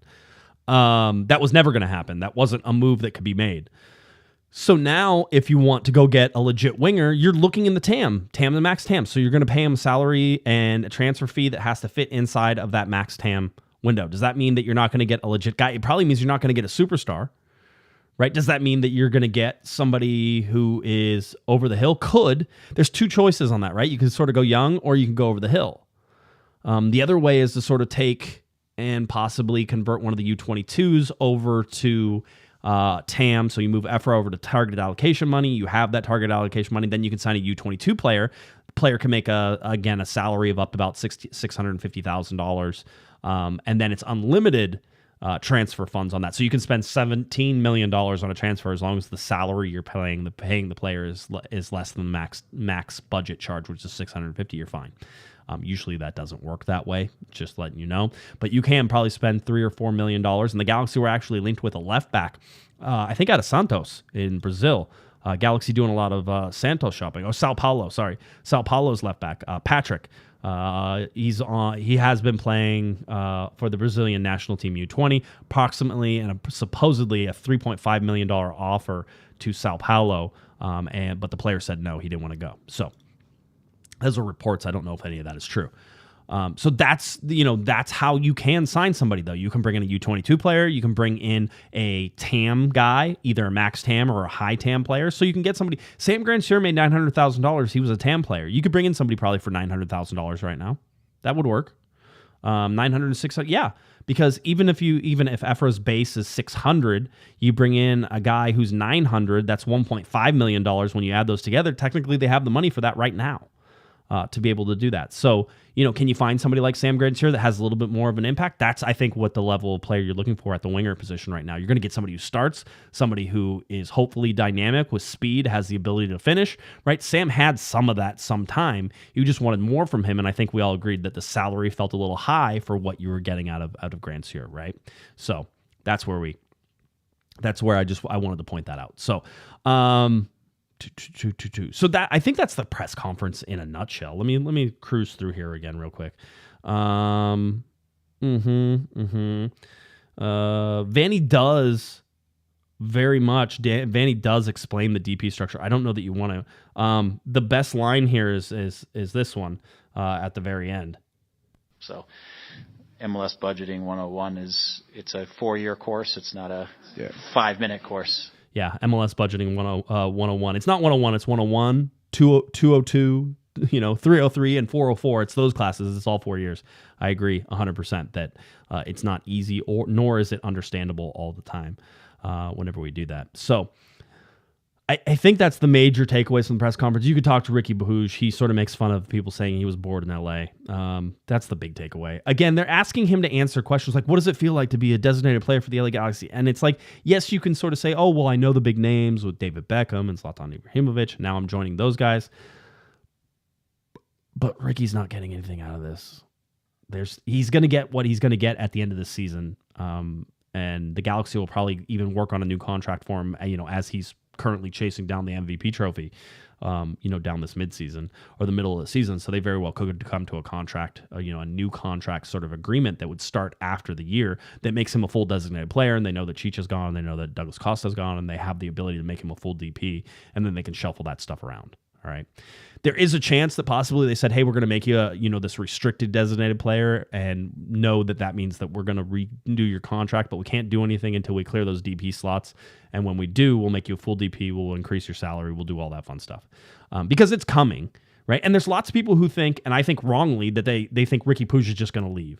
That was never going to happen. That wasn't a move that could be made. So now, if you want to go get a legit winger, you're looking in the TAM the Max TAM. So you're going to pay him a salary and a transfer fee that has to fit inside of that Max TAM window. Does that mean that you're not going to get a legit guy? It probably means you're not going to get a superstar, right? Does that mean that you're going to get somebody who is over the hill? Could. There's 2 choices on that, right? You can sort of go young or you can go over the hill. The other way is to sort of take and possibly convert one of the U22s over to TAM. So you move Efra over to targeted allocation money. You have that targeted allocation money. Then you can sign a U22 player. The player can make, a salary of up to about $650,000. And then it's unlimited transfer funds on that. So you can spend $17 million on a transfer as long as the salary you're paying the player is less than the max budget charge, which is $650. You're fine. Usually that doesn't work that way, just letting you know. But you can probably spend $3 or $4 million. And the Galaxy were actually linked with a left back, I think out of Santos in Brazil. Galaxy doing a lot of Santos shopping. Oh, Sao Paulo, sorry. Sao Paulo's left back, Patrick. He has been playing for the Brazilian national team U20, approximately and supposedly a $3.5 million offer to Sao Paulo. But the player said no, he didn't want to go. So those are reports. I don't know if any of that is true. So that's how you can sign somebody, though. You can bring in a U22 player. You can bring in a TAM guy, either a max TAM or a high TAM player. So you can get somebody. Sam Grandsir made $900,000. He was a TAM player. You could bring in somebody probably for $900,000 right now. That would work. 900 600, yeah. Because even if Efra's base is 600, you bring in a guy who's 900. That's $1.5 million when you add those together. Technically, they have the money for that right now. To be able to do that. So, can you find somebody like Sam Grandsir that has a little bit more of an impact? That's, I think, what the level of player you're looking for at the winger position right now. You're going to get somebody who starts, somebody who is hopefully dynamic with speed, has the ability to finish, right? Sam had some of that sometime. You just wanted more from him, and I think we all agreed that the salary felt a little high for what you were getting out of Grandsir, right? So that's where I wanted to point that out. So, So that, I think that's the press conference in a nutshell. Let me cruise through here again real quick. Vanney does very much. Vanney does explain the DP structure. I don't know that you want to. The best line here is this one at the very end. So, MLS Budgeting 101 it's a 4-year course. It's not a 5-minute course. Yeah, MLS Budgeting 101. It's not 101, it's 101, 202, 303, and 404. It's those classes. It's all 4 years. I agree 100% that it's not easy, nor is it understandable all the time whenever we do that. So I think that's the major takeaways from the press conference. You could talk to Riqui Puig. He sort of makes fun of people saying he was bored in LA. That's the big takeaway. Again, they're asking him to answer questions like, what does it feel like to be a designated player for the LA Galaxy? And it's like, yes, you can sort of say, oh, well, I know the big names with David Beckham and Zlatan Ibrahimovic. Now I'm joining those guys. But Ricky's not getting anything out of this. He's going to get what he's going to get at the end of the season. And the Galaxy will probably even work on a new contract for him, as he's currently chasing down the MVP trophy, down this midseason or the middle of the season. So they very well could come to a contract, a new contract sort of agreement that would start after the year that makes him a full designated player. And they know that Chicha's gone, they know that Douglas Costa's gone, and they have the ability to make him a full DP, and then they can shuffle that stuff around. All right. There is a chance that possibly they said, hey, we're going to make you this restricted designated player, and know that means that we're going to redo your contract, but we can't do anything until we clear those DP slots. And when we do, we'll make you a full DP. We'll increase your salary. We'll do all that fun stuff because it's coming, right? And there's lots of people who think, and I think wrongly, that they think Riqui Puig is just going to leave.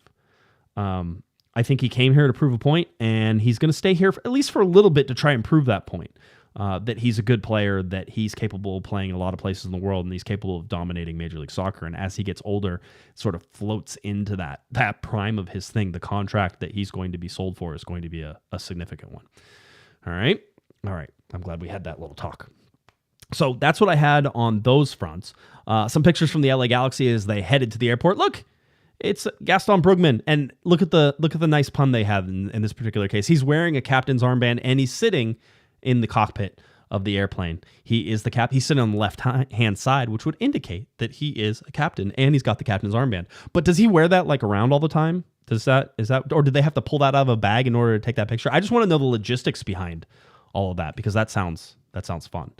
I think he came here to prove a point, and he's going to stay here at least for a little bit to try and prove that point. that he's a good player, that he's capable of playing in a lot of places in the world, and he's capable of dominating Major League Soccer. And as he gets older, sort of floats into that prime of his thing. The contract that he's going to be sold for is going to be a significant one. All right. I'm glad we had that little talk. So that's what I had on those fronts. Some pictures from the LA Galaxy as they headed to the airport. Look, it's Gaston Brugman, and look at the nice pun they have in this particular case. He's wearing a captain's armband, and he's sitting in the cockpit of the airplane. He is the cap. He's sitting on the left hand side, which would indicate that he is a captain, and he's got the captain's armband. But does he wear that like around all the time? Is that, or did they have to pull that out of a bag in order to take that picture? I just want to know the logistics behind all of that, because that sounds fun.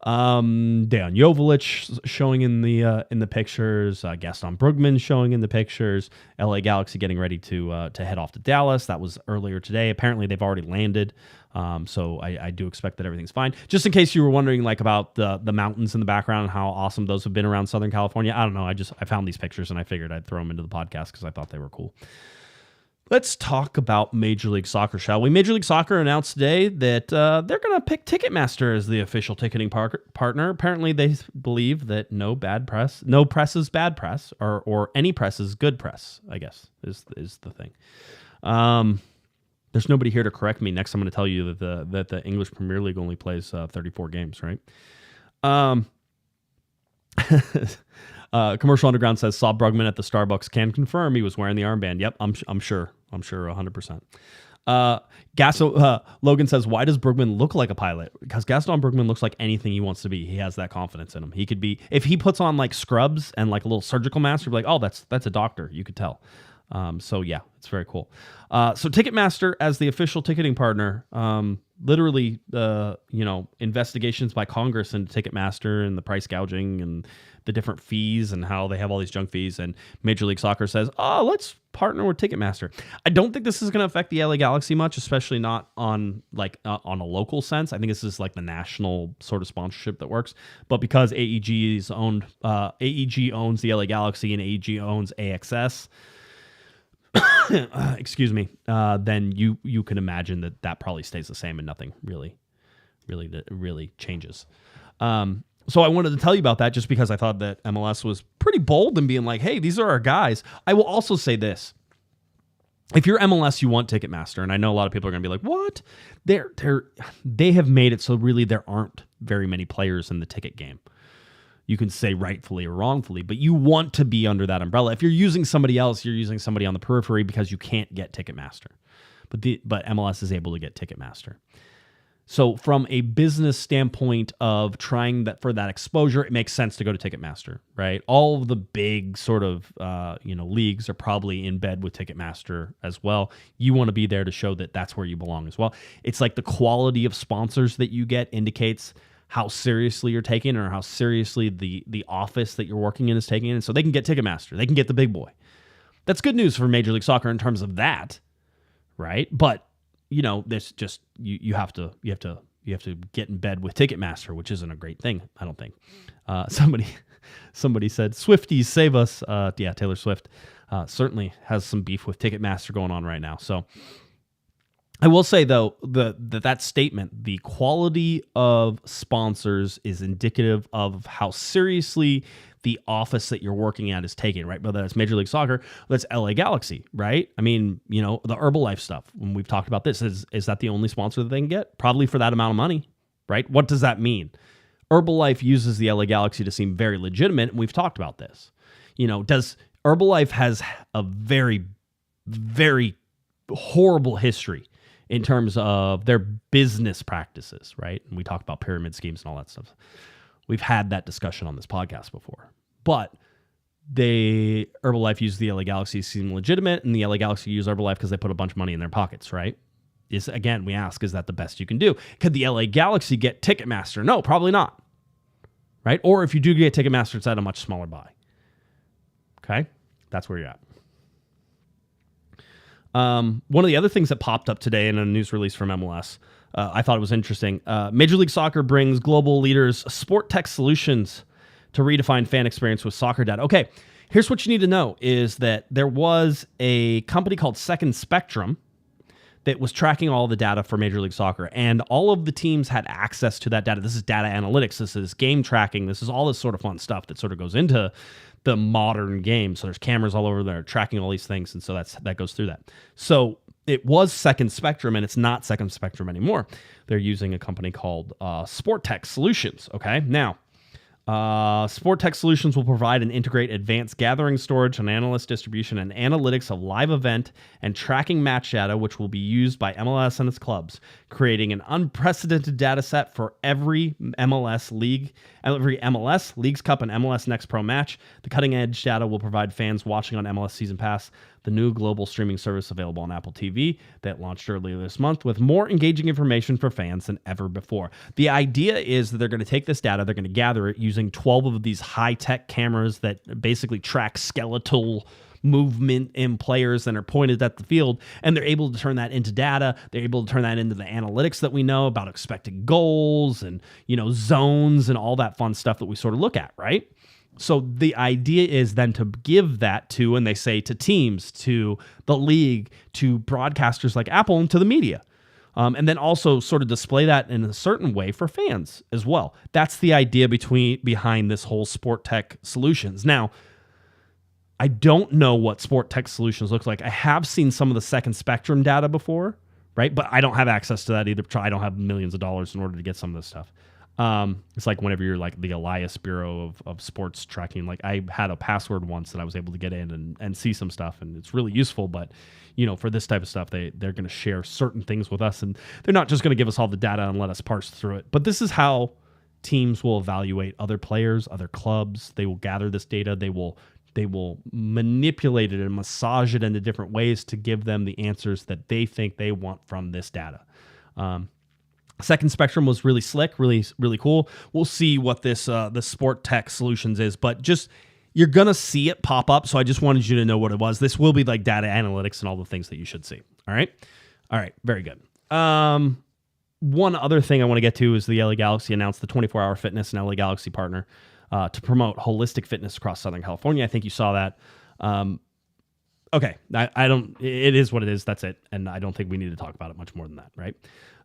Dejan Joveljic showing in the pictures, Gaston Brugman showing in the pictures, LA Galaxy getting ready to head off to Dallas. That was earlier today. Apparently they've already landed. So I do expect that everything's fine. Just in case you were wondering like about the mountains in the background and how awesome those have been around Southern California. I don't know. I found these pictures and I figured I'd throw them into the podcast because I thought they were cool. Let's talk about Major League Soccer, shall we? Major League Soccer announced today that they're going to pick Ticketmaster as the official ticketing partner. Apparently, they believe that no press is bad press, or any press is good press, I guess, is the thing. There's nobody here to correct me. Next, I'm going to tell you that the English Premier League only plays 34 games, right? Commercial Underground says, saw Brugman at the Starbucks, can confirm he was wearing the armband. Yep, I'm sure 100%. Logan says, why does Brugman look like a pilot? Because Gaston Brugman looks like anything he wants to be. He has that confidence in him. He could be, if he puts on like scrubs and like a little surgical mask, you'd be like, oh, that's a doctor. You could tell. So yeah, it's very cool. So Ticketmaster as the official ticketing partner, literally, investigations by Congress into Ticketmaster and the price gouging and the different fees and how they have all these junk fees. And Major League Soccer says, oh, let's partner with Ticketmaster. I don't think this is going to affect the LA Galaxy much, especially not on on a local sense. I think this is like the national sort of sponsorship that works. But because AEG owns the LA Galaxy and AEG owns AXS, excuse me, then you can imagine that probably stays the same and nothing really changes. So I wanted to tell you about that just because I thought that MLS was pretty bold in being like, hey, these are our guys. I will also say this. If you're MLS, you want Ticketmaster, and I know a lot of people are going to be like, what? They have made it so really there aren't very many players in the ticket game. You can say rightfully or wrongfully, but you want to be under that umbrella. If you're using somebody else, you're using somebody on the periphery because you can't get Ticketmaster. But MLS is able to get Ticketmaster. So from a business standpoint of trying for that exposure, it makes sense to go to Ticketmaster, right? All of the big sort of leagues are probably in bed with Ticketmaster as well. You want to be there to show that that's where you belong as well. It's like the quality of sponsors that you get indicates how seriously you're taking or how seriously the office that you're working in is taking it. And so they can get Ticketmaster. They can get the big boy. That's good news for Major League Soccer in terms of that, right? But there's just you have to get in bed with Ticketmaster, which isn't a great thing, I don't think. Somebody said, Swifties save us. Yeah, Taylor Swift certainly has some beef with Ticketmaster going on right now. So I will say, though, that statement, the quality of sponsors is indicative of how seriously the office that you're working at is taking, right? Whether that's Major League Soccer, that's LA Galaxy, right? I mean, the Herbalife stuff, when we've talked about this, is that the only sponsor that they can get? Probably for that amount of money, right? What does that mean? Herbalife uses the LA Galaxy to seem very legitimate, and we've talked about this. Does Herbalife has a very, very horrible history in terms of their business practices, right? And we talked about pyramid schemes and all that stuff. We've had that discussion on this podcast before. But Herbalife used the LA Galaxy to seem legitimate, and the LA Galaxy use Herbalife because they put a bunch of money in their pockets, right? Again, we ask, is that the best you can do? Could the LA Galaxy get Ticketmaster? No, probably not, right? Or if you do get Ticketmaster, it's at a much smaller buy. Okay? That's where you're at. One of the other things that popped up today in a news release from MLS, I thought it was interesting. Major League Soccer brings global leaders sport tech solutions to redefine fan experience with soccer data. Okay, here's what you need to know is that there was a company called Second Spectrum that was tracking all the data for Major League Soccer, and all of the teams had access to that data. This is data analytics. This is game tracking. This is all this sort of fun stuff that sort of goes into the modern game. So there's cameras all over there tracking all these things, and so that goes through that. So it was Second Spectrum, and it's not Second Spectrum anymore. They're using a company called Sport Tech Solutions. Okay, now. Sport Tech Solutions will provide and integrate advanced gathering, storage, and analyst distribution and analytics of live event and tracking match data, which will be used by MLS and its clubs, creating an unprecedented data set for every MLS league, Leagues Cup, and MLS Next Pro match. The cutting-edge data will provide fans watching on MLS Season Pass, the new global streaming service available on Apple TV that launched earlier this month, with more engaging information for fans than ever before. The idea is that they're going to take this data, they're going to gather it using 12 of these high-tech cameras that basically track skeletal movement in players that are pointed at the field, and they're able to turn that into data. They're able to turn that into the analytics that we know about expected goals and, zones and all that fun stuff that we sort of look at, right? So the idea is then to give that to, and they say to teams, to the league, to broadcasters like Apple, and to the media. And then also sort of display that in a certain way for fans as well. That's the idea behind this whole Sport Tech Solutions. Now, I don't know what Sport Tech Solutions looks like. I have seen some of the Second Spectrum data before, right? But I don't have access to that either. I don't have millions of dollars in order to get some of this stuff. It's like whenever you're like the Elias Bureau of sports tracking, like I had a password once that I was able to get in and see some stuff, and it's really useful. But, for this type of stuff, they're going to share certain things with us, and they're not just going to give us all the data and let us parse through it. But this is how teams will evaluate other players, other clubs. They will gather this data. They will manipulate it and massage it into different ways to give them the answers that they think they want from this data. Second Spectrum was really slick, really, really cool. We'll see what this the Sport Tech Solutions is, but just you're going to see it pop up, so I just wanted you to know what it was. This will be like data analytics and all the things that you should see. All right? All right, very good. One other thing I want to get to is the LA Galaxy announced the 24-hour fitness and LA Galaxy partner to promote holistic fitness across Southern California. I think you saw that. Okay, I don't. It is what it is. That's it, and I don't think we need to talk about it much more than that, right?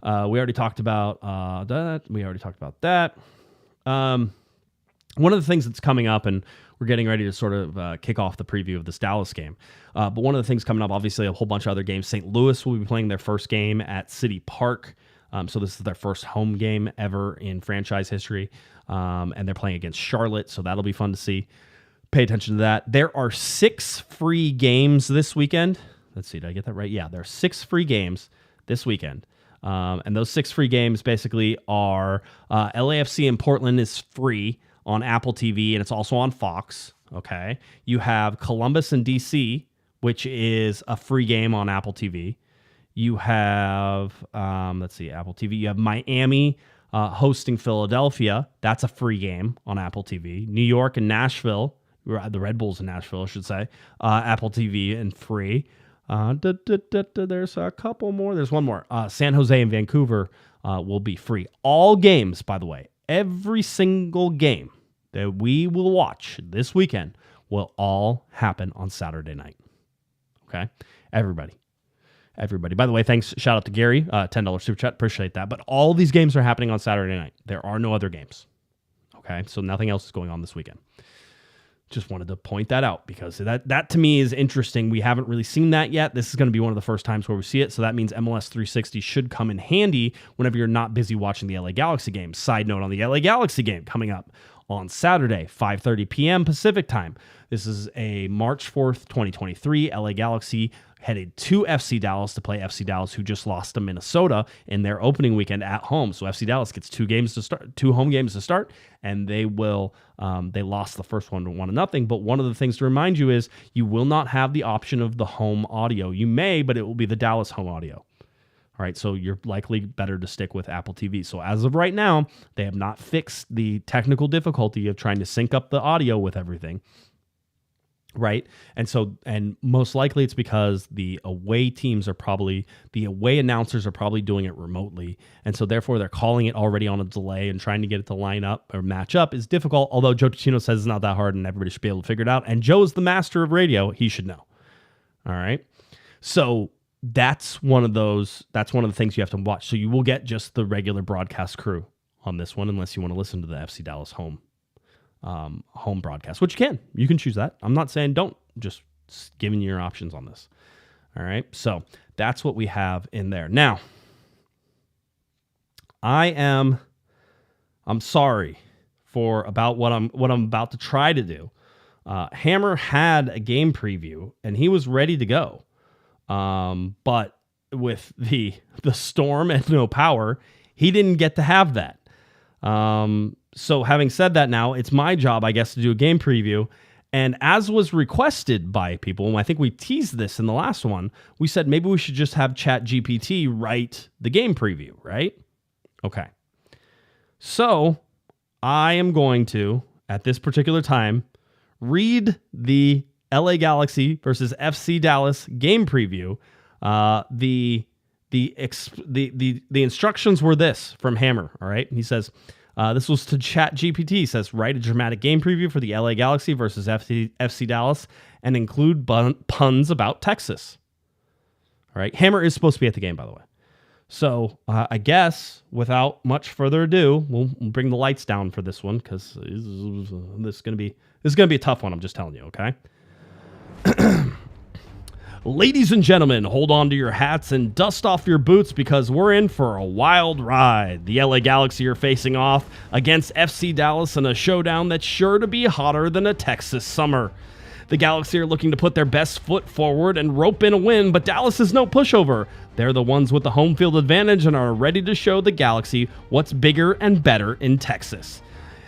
We already talked about that. We already talked about that. One of the things that's coming up, and we're getting ready to sort of kick off the preview of this Dallas game. But one of the things coming up, obviously, a whole bunch of other games. St. Louis will be playing their first game at City Park. So this is their first home game ever in franchise history. And they're playing against Charlotte, so that'll be fun to see. Pay attention to that. There are 6 free games this weekend. Let's see, did I get that right? Yeah, there are 6 free games this weekend. And those 6 free games basically are LAFC in Portland is free on Apple TV, and it's also on Fox. Okay. You have Columbus and DC, which is a free game on Apple TV. You have, Apple TV. You have Miami hosting Philadelphia. That's a free game on Apple TV. New York and Nashville, the Red Bulls in Nashville, I should say, Apple TV and free. There's a couple more. There's one more. San Jose and Vancouver will be free. All games, by the way, every single game that we will watch this weekend will all happen on Saturday night. Okay? Everybody. By the way, thanks. Shout out to Gary. $10 super chat. Appreciate that. But all these games are happening on Saturday night. There are no other games. Okay? So nothing else is going on this weekend. Just wanted to point that out because that to me is interesting. We haven't really seen that yet. This is going to be one of the first times where we see it. So that means MLS 360 should come in handy whenever you're not busy watching the LA Galaxy game. Side note on the LA Galaxy game coming up on Saturday, 5:30 p.m. Pacific time. This is a March 4th, 2023. LA Galaxy headed to FC Dallas to play FC Dallas, who just lost to Minnesota in their opening weekend at home. So FC Dallas gets 2 home games to start, and they will. They lost the first one to 1-0. But one of the things to remind you is you will not have the option of the home audio. You may, but it will be the Dallas home audio. All right, so you're likely better to stick with Apple TV. So as of right now, they have not fixed the technical difficulty of trying to sync up the audio with everything. Right. And most likely it's because the away announcers are probably doing it remotely. And so therefore they're calling it already on a delay, and trying to get it to line up or match up is difficult. Although Joe Ticino says it's not that hard and everybody should be able to figure it out. And Joe is the master of radio. He should know. All right. So that's one of the things you have to watch. So you will get just the regular broadcast crew on this one, unless you want to listen to the FC Dallas home broadcast, which you can choose that. I'm not saying don't, just giving you your options on this. All right. So that's what we have in there. Now, I'm sorry about what I'm about to try to do. Hammer had a game preview and he was ready to go. But with the storm and no power, he didn't get to have that. So having said that, now it's my job, I guess, to do a game preview. And as was requested by people, and I think we teased this in the last one, we said maybe we should just have ChatGPT write the game preview, right? Okay. So I am going to, at this particular time, read the LA Galaxy versus FC Dallas game preview. The instructions were this from Hammer. All right. He says, this was to ChatGPT. He says, write a dramatic game preview for the LA Galaxy versus FC Dallas and include puns about Texas. All right. Hammer is supposed to be at the game, by the way. So I guess without much further ado, we'll bring the lights down for this one because this is going to be a tough one. I'm just telling you. Okay. Ladies and gentlemen, hold on to your hats and dust off your boots because we're in for a wild ride. The LA Galaxy are facing off against FC Dallas in a showdown that's sure to be hotter than a Texas summer. The Galaxy are looking to put their best foot forward and rope in a win, but Dallas is no pushover. They're the ones with the home field advantage and are ready to show the Galaxy what's bigger and better in Texas.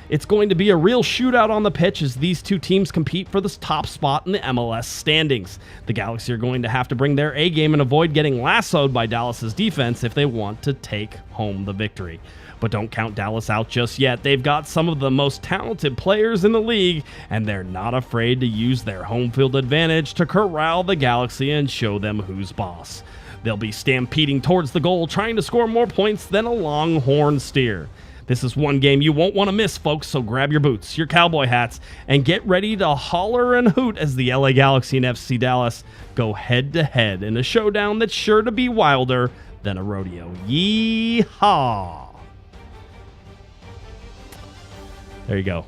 It's going to be a real shootout on the pitch as these two teams compete for the top spot in the MLS standings. The Galaxy are going to have to bring their A game and avoid getting lassoed by Dallas's defense if they want to take home the victory. But don't count Dallas out just yet. They've got some of the most talented players in the league, and they're not afraid to use their home field advantage to corral the Galaxy and show them who's boss. They'll be stampeding towards the goal, trying to score more points than a longhorn steer. This is one game you won't want to miss, folks, so grab your boots, your cowboy hats, and get ready to holler and hoot as the LA Galaxy and FC Dallas go head-to-head in a showdown that's sure to be wilder than a rodeo. Yeehaw! There you go.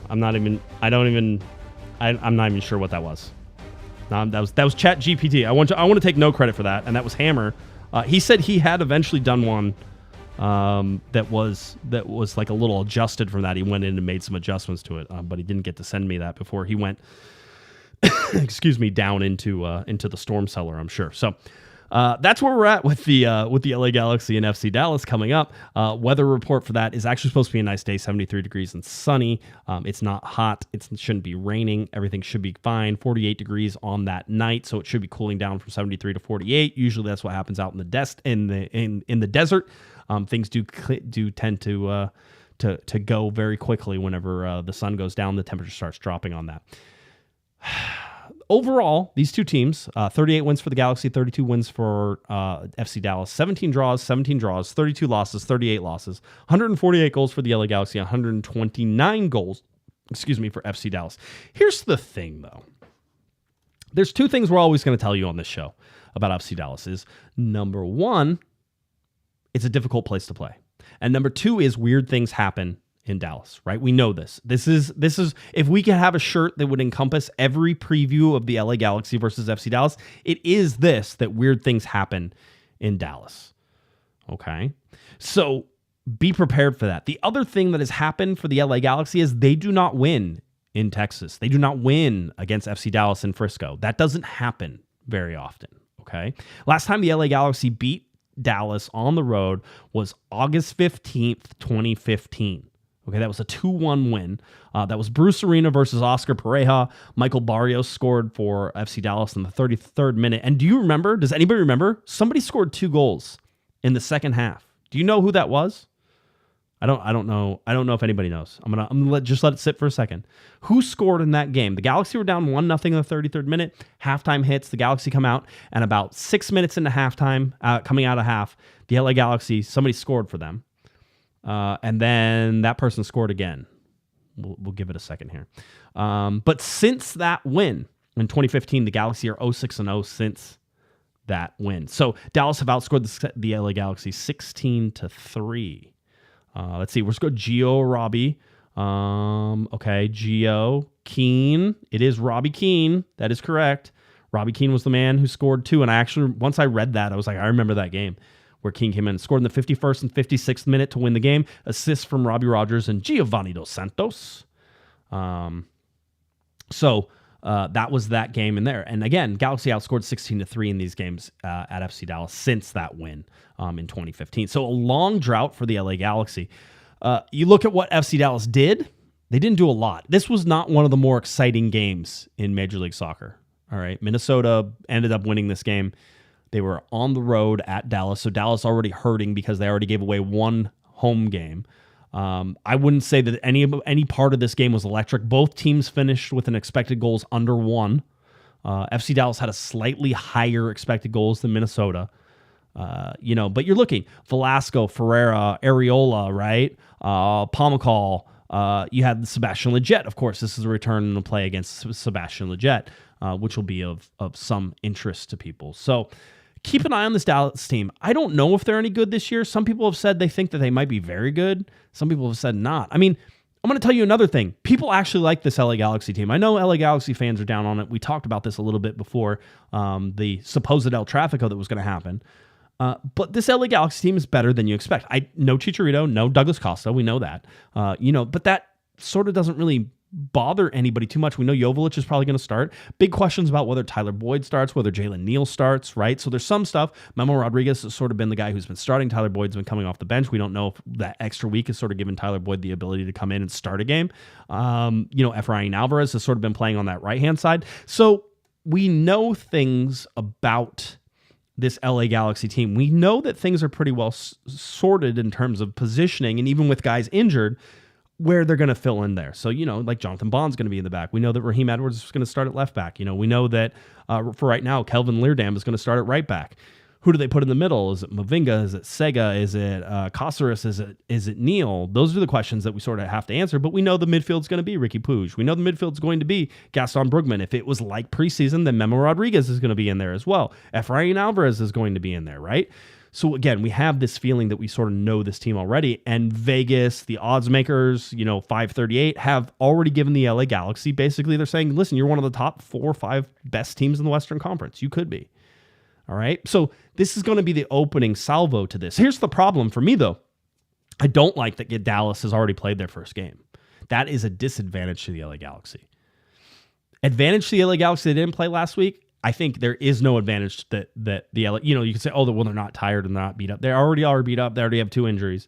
I'm not even sure what that was. That was ChatGPT. I want to take no credit for that, and that was Hammer. He said he had eventually done one that was like a little adjusted from that. He went in and made some adjustments to it, but he didn't get to send me that before he went down into the storm cellar, I'm sure. So that's where we're at with the LA Galaxy and FC Dallas coming up. Weather report for that is actually supposed to be a nice day, 73 degrees and sunny. It's not hot. It shouldn't be raining. Everything should be fine. 48 degrees on that night, so it should be cooling down from 73 to 48. Usually that's what happens out in the desert. Things do tend to go very quickly whenever the sun goes down. The temperature starts dropping on that. Overall, these two teams, 38 wins for the Galaxy, 32 wins for FC Dallas, 17 draws, 32 losses, 38 losses, 148 goals for the LA Galaxy, 129 goals, for FC Dallas. Here's the thing, though. There's two things we're always going to tell you on this show about FC Dallas is, number one, it's a difficult place to play. And number two is weird things happen in Dallas, right? We know this. This is if we could have a shirt that would encompass every preview of the LA Galaxy versus FC Dallas, it is this, that weird things happen in Dallas. Okay? So be prepared for that. The other thing that has happened for the LA Galaxy is they do not win in Texas. They do not win against FC Dallas in Frisco. That doesn't happen very often. Okay? Last time the LA Galaxy beat Dallas on the road was August 15th, 2015. Okay, that was a 2-1 win. That was Bruce Arena versus Oscar Pareja. Michael Barrios scored for FC Dallas in the 33rd minute. And does anybody remember? Somebody scored 2 goals in the second half. Do you know who that was? I don't know. I don't know if anybody knows. I'm gonna just let it sit for a second. Who scored in that game? The Galaxy were down 1-0 in the 33rd minute. Halftime hits. The Galaxy come out, and about 6 minutes into halftime, coming out of half, the LA Galaxy, somebody scored for them, and then that person scored again. We'll give it a second here. But since that win in 2015, the Galaxy are 0-6-0 since that win. So Dallas have outscored the LA Galaxy 16-3. Let's see. Let's go Gio or Robbie. Okay, Gio Keane. It is Robbie Keane. That is correct. Robbie Keane was the man who scored 2. And I actually, once I read that, I was like, I remember that game where Keane came in and scored in the 51st and 56th minute to win the game. Assists from Robbie Rogers and Giovanni Dos Santos. So that was that game in there. And again, Galaxy outscored 16-3 in these games at FC Dallas since that win in 2015. So a long drought for the LA Galaxy. You look at what FC Dallas did, they didn't do a lot. This was not one of the more exciting games in Major League Soccer. All right, Minnesota ended up winning this game. They were on the road at Dallas, so Dallas already hurting because they already gave away one home game. I wouldn't say that any part of this game was electric. Both teams finished with an expected goals under 1. FC Dallas had a slightly higher expected goals than Minnesota. But you're looking Velasco, Ferreira, Areola, right? Pomacall. You had Sebastian Lletget. Of course, this is a return to play against Sebastian Lletget, which will be of some interest to people. So keep an eye on this Dallas team. I don't know if they're any good this year. Some people have said they think that they might be very good. Some people have said not. I mean, I'm going to tell you another thing. People actually like this LA Galaxy team. I know LA Galaxy fans are down on it. We talked about this a little bit before the supposed El Tráfico that was going to happen. But this LA Galaxy team is better than you expect. No Chicharito, no Douglas Costa. We know that. But that sort of doesn't really bother anybody too much. We know Joveljic is probably going to start. Big questions about whether Tyler Boyd starts, whether Jalen Neal starts, right? So there's some stuff. Memo Rodriguez has sort of been the guy who's been starting. Tyler Boyd's been coming off the bench. We don't know if that extra week has sort of given Tyler Boyd the ability to come in and start a game. Efrain Alvarez has sort of been playing on that right-hand side. So we know things about this LA Galaxy team. We know that things are pretty well sorted in terms of positioning, and even with guys injured, where they're going to fill in there. So, like Jonathan Bond's going to be in the back. We know that Raheem Edwards is going to start at left back. We know that for right now, Kelvin Leerdam is going to start at right back. Who do they put in the middle? Is it Mavinga? Is it Sega? Is it Caceres? Is it Neal? Those are the questions that we sort of have to answer, but we know the midfield's going to be Riqui Puig. We know the midfield's going to be Gaston Brugman. If it was like preseason, then Memo Rodriguez is going to be in there as well. Efrain Alvarez is going to be in there, right? So again, we have this feeling that we sort of know this team already, and Vegas, the odds makers, 538, have already given the LA Galaxy, basically they're saying, listen, you're one of the top 4 or 5 best teams in the Western Conference. You could be. All right. So this is going to be the opening salvo to this. Here's the problem for me, though. I don't like that Dallas has already played their first game. That is a disadvantage to the LA Galaxy. Advantage to the LA Galaxy, they didn't play last week. I think there is no advantage that the LA, you can say, they're not tired and they're not beat up. They already are beat up. They already have 2 injuries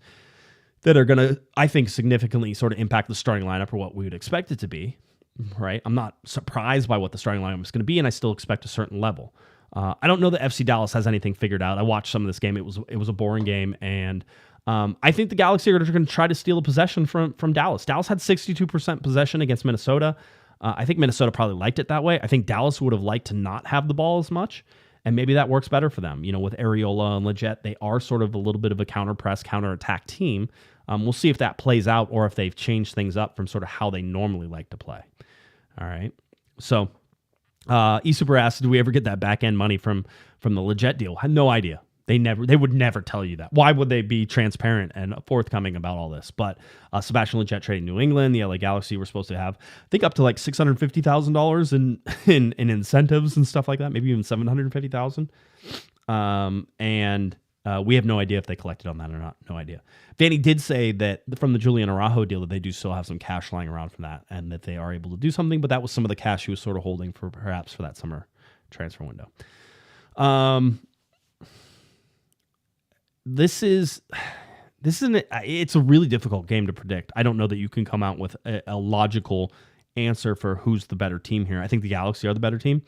that are going to, I think, significantly sort of impact the starting lineup or what we would expect it to be, right? I'm not surprised by what the starting lineup is going to be, and I still expect a certain level. I don't know that FC Dallas has anything figured out. I watched some of this game. It was a boring game, and I think the Galaxy are going to try to steal a possession from Dallas. Dallas had 62% possession against Minnesota. I think Minnesota probably liked it that way. I think Dallas would have liked to not have the ball as much, and maybe that works better for them. With Areola and Lletget, they are sort of a little bit of a counter-press, counter-attack team. We'll see if that plays out or if they've changed things up from sort of how they normally like to play. All right, so... eSuper asked, do we ever get that back end money from the Lletget deal? I had no idea. They would never tell you that. Why would they be transparent and forthcoming about all this? But Sebastian Lletget trading New England, the LA Galaxy were supposed to have, I think, up to like $650,000 in incentives and stuff like that, maybe even $750,000. And we have no idea if they collected on that or not. No idea. Vanney did say that from the Julian Araujo deal that they do still have some cash lying around from that and that they are able to do something, but that was some of the cash he was sort of holding for perhaps for that summer transfer window. It's a really difficult game to predict. I don't know that you can come out with a logical answer for who's the better team here. I think the Galaxy are the better team.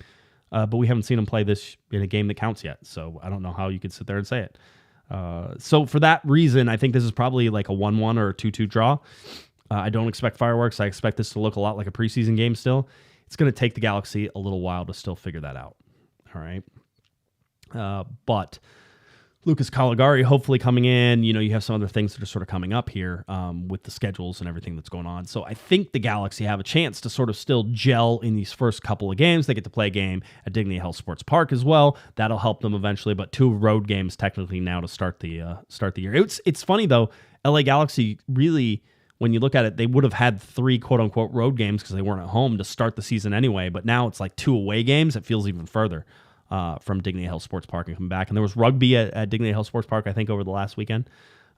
But we haven't seen them play this in a game that counts yet, so I don't know how you could sit there and say it. So for that reason, I think this is probably like a 1-1 or a 2-2 draw. I don't expect fireworks. I expect this to look a lot like a preseason game still. It's going to take the Galaxy a little while to still figure that out. All right. But Lucas Caligari hopefully coming in. You have some other things that are sort of coming up here with the schedules and everything that's going on. So I think the Galaxy have a chance to sort of still gel in these first couple of games. They get to play a game at Dignity Health Sports Park as well. That'll help them eventually. But 2 road games technically now to start the year. It's funny though. LA Galaxy really, when you look at it, they would have had 3 quote unquote road games because they weren't at home to start the season anyway. But now it's like 2 away games. It feels even further. From Dignity Health Sports Park and come back, and there was rugby at Dignity Health Sports Park, I think, over the last weekend.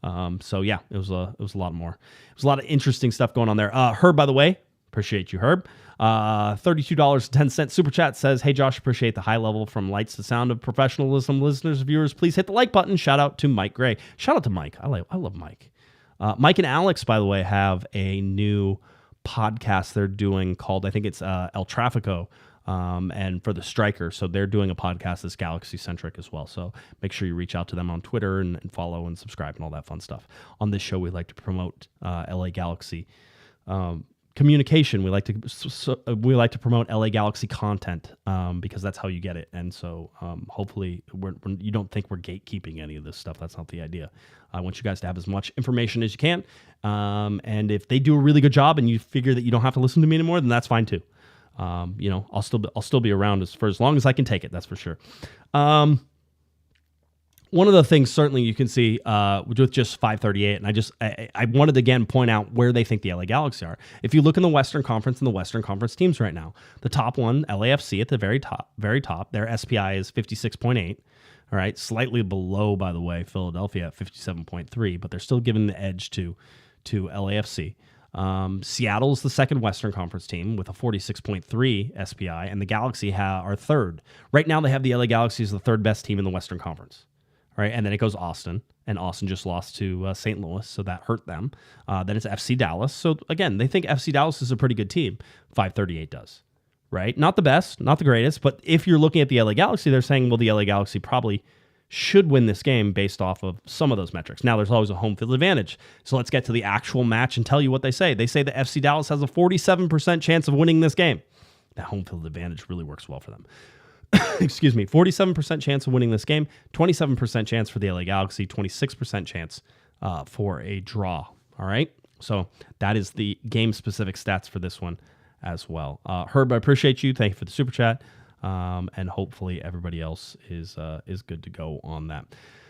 So yeah, it was a lot more. It was a lot of interesting stuff going on there. Herb, by the way, appreciate you, Herb. $32.10 super chat says, "Hey Josh, appreciate the high level from lights to sound of professionalism. Listeners, viewers, please hit the like button. Shout out to Mike Gray. Shout out to Mike. I love Mike. Mike and Alex, by the way, have a new podcast they're doing called, I think it's El Trafico. And for the Striker. So they're doing a podcast that's Galaxy-centric as well. So make sure you reach out to them on Twitter and follow and subscribe and all that fun stuff. On this show, we like to promote LA Galaxy communication. We like to promote LA Galaxy content because that's how you get it. And so hopefully you don't think we're gatekeeping any of this stuff. That's not the idea. I want you guys to have as much information as you can. And if they do a really good job and you figure that you don't have to listen to me anymore, then that's fine too. I'll still be around for as long as I can take it. That's for sure. One of the things certainly you can see with just 538, and I wanted to again point out where they think the LA Galaxy are. If you look in the Western Conference and the Western Conference teams right now, the top one, LAFC at the very top, their SPI is 56.8. All right, slightly below, by the way, Philadelphia at 57.3, but they're still giving the edge to LAFC. Seattle's the second Western Conference team with a 46.3 SPI, and the Galaxy are third. Right now, they have the LA Galaxy as the third best team in the Western Conference. All right, and then it goes Austin, and Austin just lost to St. Louis, so that hurt them. Then it's FC Dallas. So again, they think FC Dallas is a pretty good team. 538 does, right? Not the best, not the greatest, but if you're looking at the LA Galaxy, they're saying, well, the LA Galaxy probably should win this game based off of some of those metrics. Now, there's always a home field advantage. So let's get to the actual match and tell you what they say. They say that FC Dallas has a 47% chance of winning this game. That home field advantage really works well for them. Excuse me. 47% chance of winning this game, 27% chance for the LA Galaxy, 26% chance for a draw. All right? So that is the game-specific stats for this one as well. Herb, I appreciate you. Thank you for the super chat. And hopefully everybody else is good to go on that.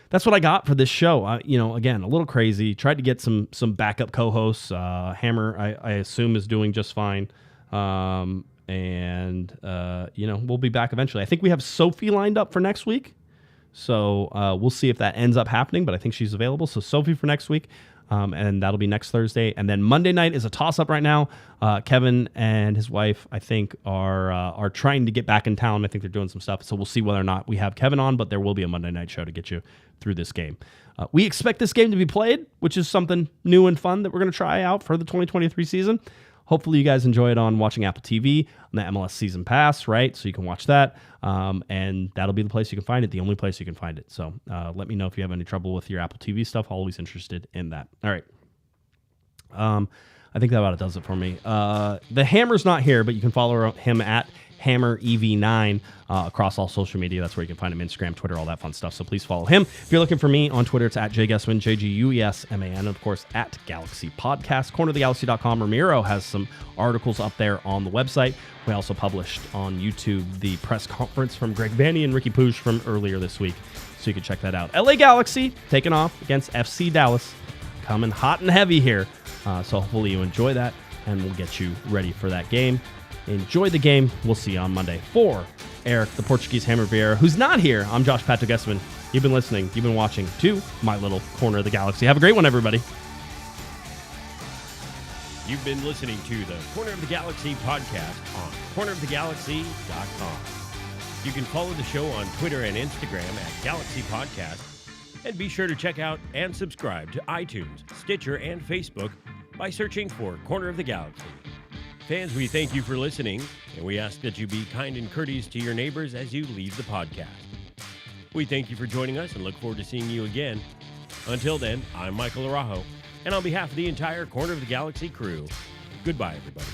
That's what I got for this show. Again, a little crazy. Tried to get some backup co-hosts. Hammer, I assume, is doing just fine. We'll be back eventually. I think we have Sophie lined up for next week. So we'll see if that ends up happening, but I think she's available. So Sophie for next week. And that'll be next Thursday. And then Monday night is a toss-up right now. Kevin and his wife, I think, are trying to get back in town. I think they're doing some stuff. So we'll see whether or not we have Kevin on, but there will be a Monday night show to get you through this game. We expect this game to be played, which is something new and fun that we're going to try out for the 2023 season. Hopefully you guys enjoy it on watching Apple TV on the MLS Season Pass, right? So you can watch that, and that'll be the place you can find it, the only place you can find it. So let me know if you have any trouble with your Apple TV stuff. Always interested in that. All right. I think that about does it for me. The Hammer's not here, but you can follow him at HammerEV9 across all social media. That's where you can find him, Instagram, Twitter, all that fun stuff. So please follow him. If you're looking for me on Twitter, it's at JGuesman, JGUESMAN, and of course at Galaxy Podcast. CorneroftheGalaxy.com. Ramiro has some articles up there on the website. We also published on YouTube the press conference from Greg Vanney and Riqui Puig from earlier this week. So you can check that out. LA Galaxy taking off against FC Dallas. Coming hot and heavy here. So hopefully you enjoy that, and we'll get you ready for that game. Enjoy the game. We'll see you on Monday. For Eric, the Portuguese Hammer Vieira, who's not here, I'm Josh Guesman. You've been listening, you've been watching to my little Corner of the Galaxy. Have a great one, everybody. You've been listening to the Corner of the Galaxy podcast on cornerofthegalaxy.com. You can follow the show on Twitter and Instagram at Galaxy Podcast. And be sure to check out and subscribe to iTunes, Stitcher, and Facebook by searching for Corner of the Galaxy. Fans, we thank you for listening, and we ask that you be kind and courteous to your neighbors as you leave the podcast. We thank you for joining us and look forward to seeing you again. Until then, I'm Michael Araujo, and on behalf of the entire Corner of the Galaxy crew, goodbye, everybody.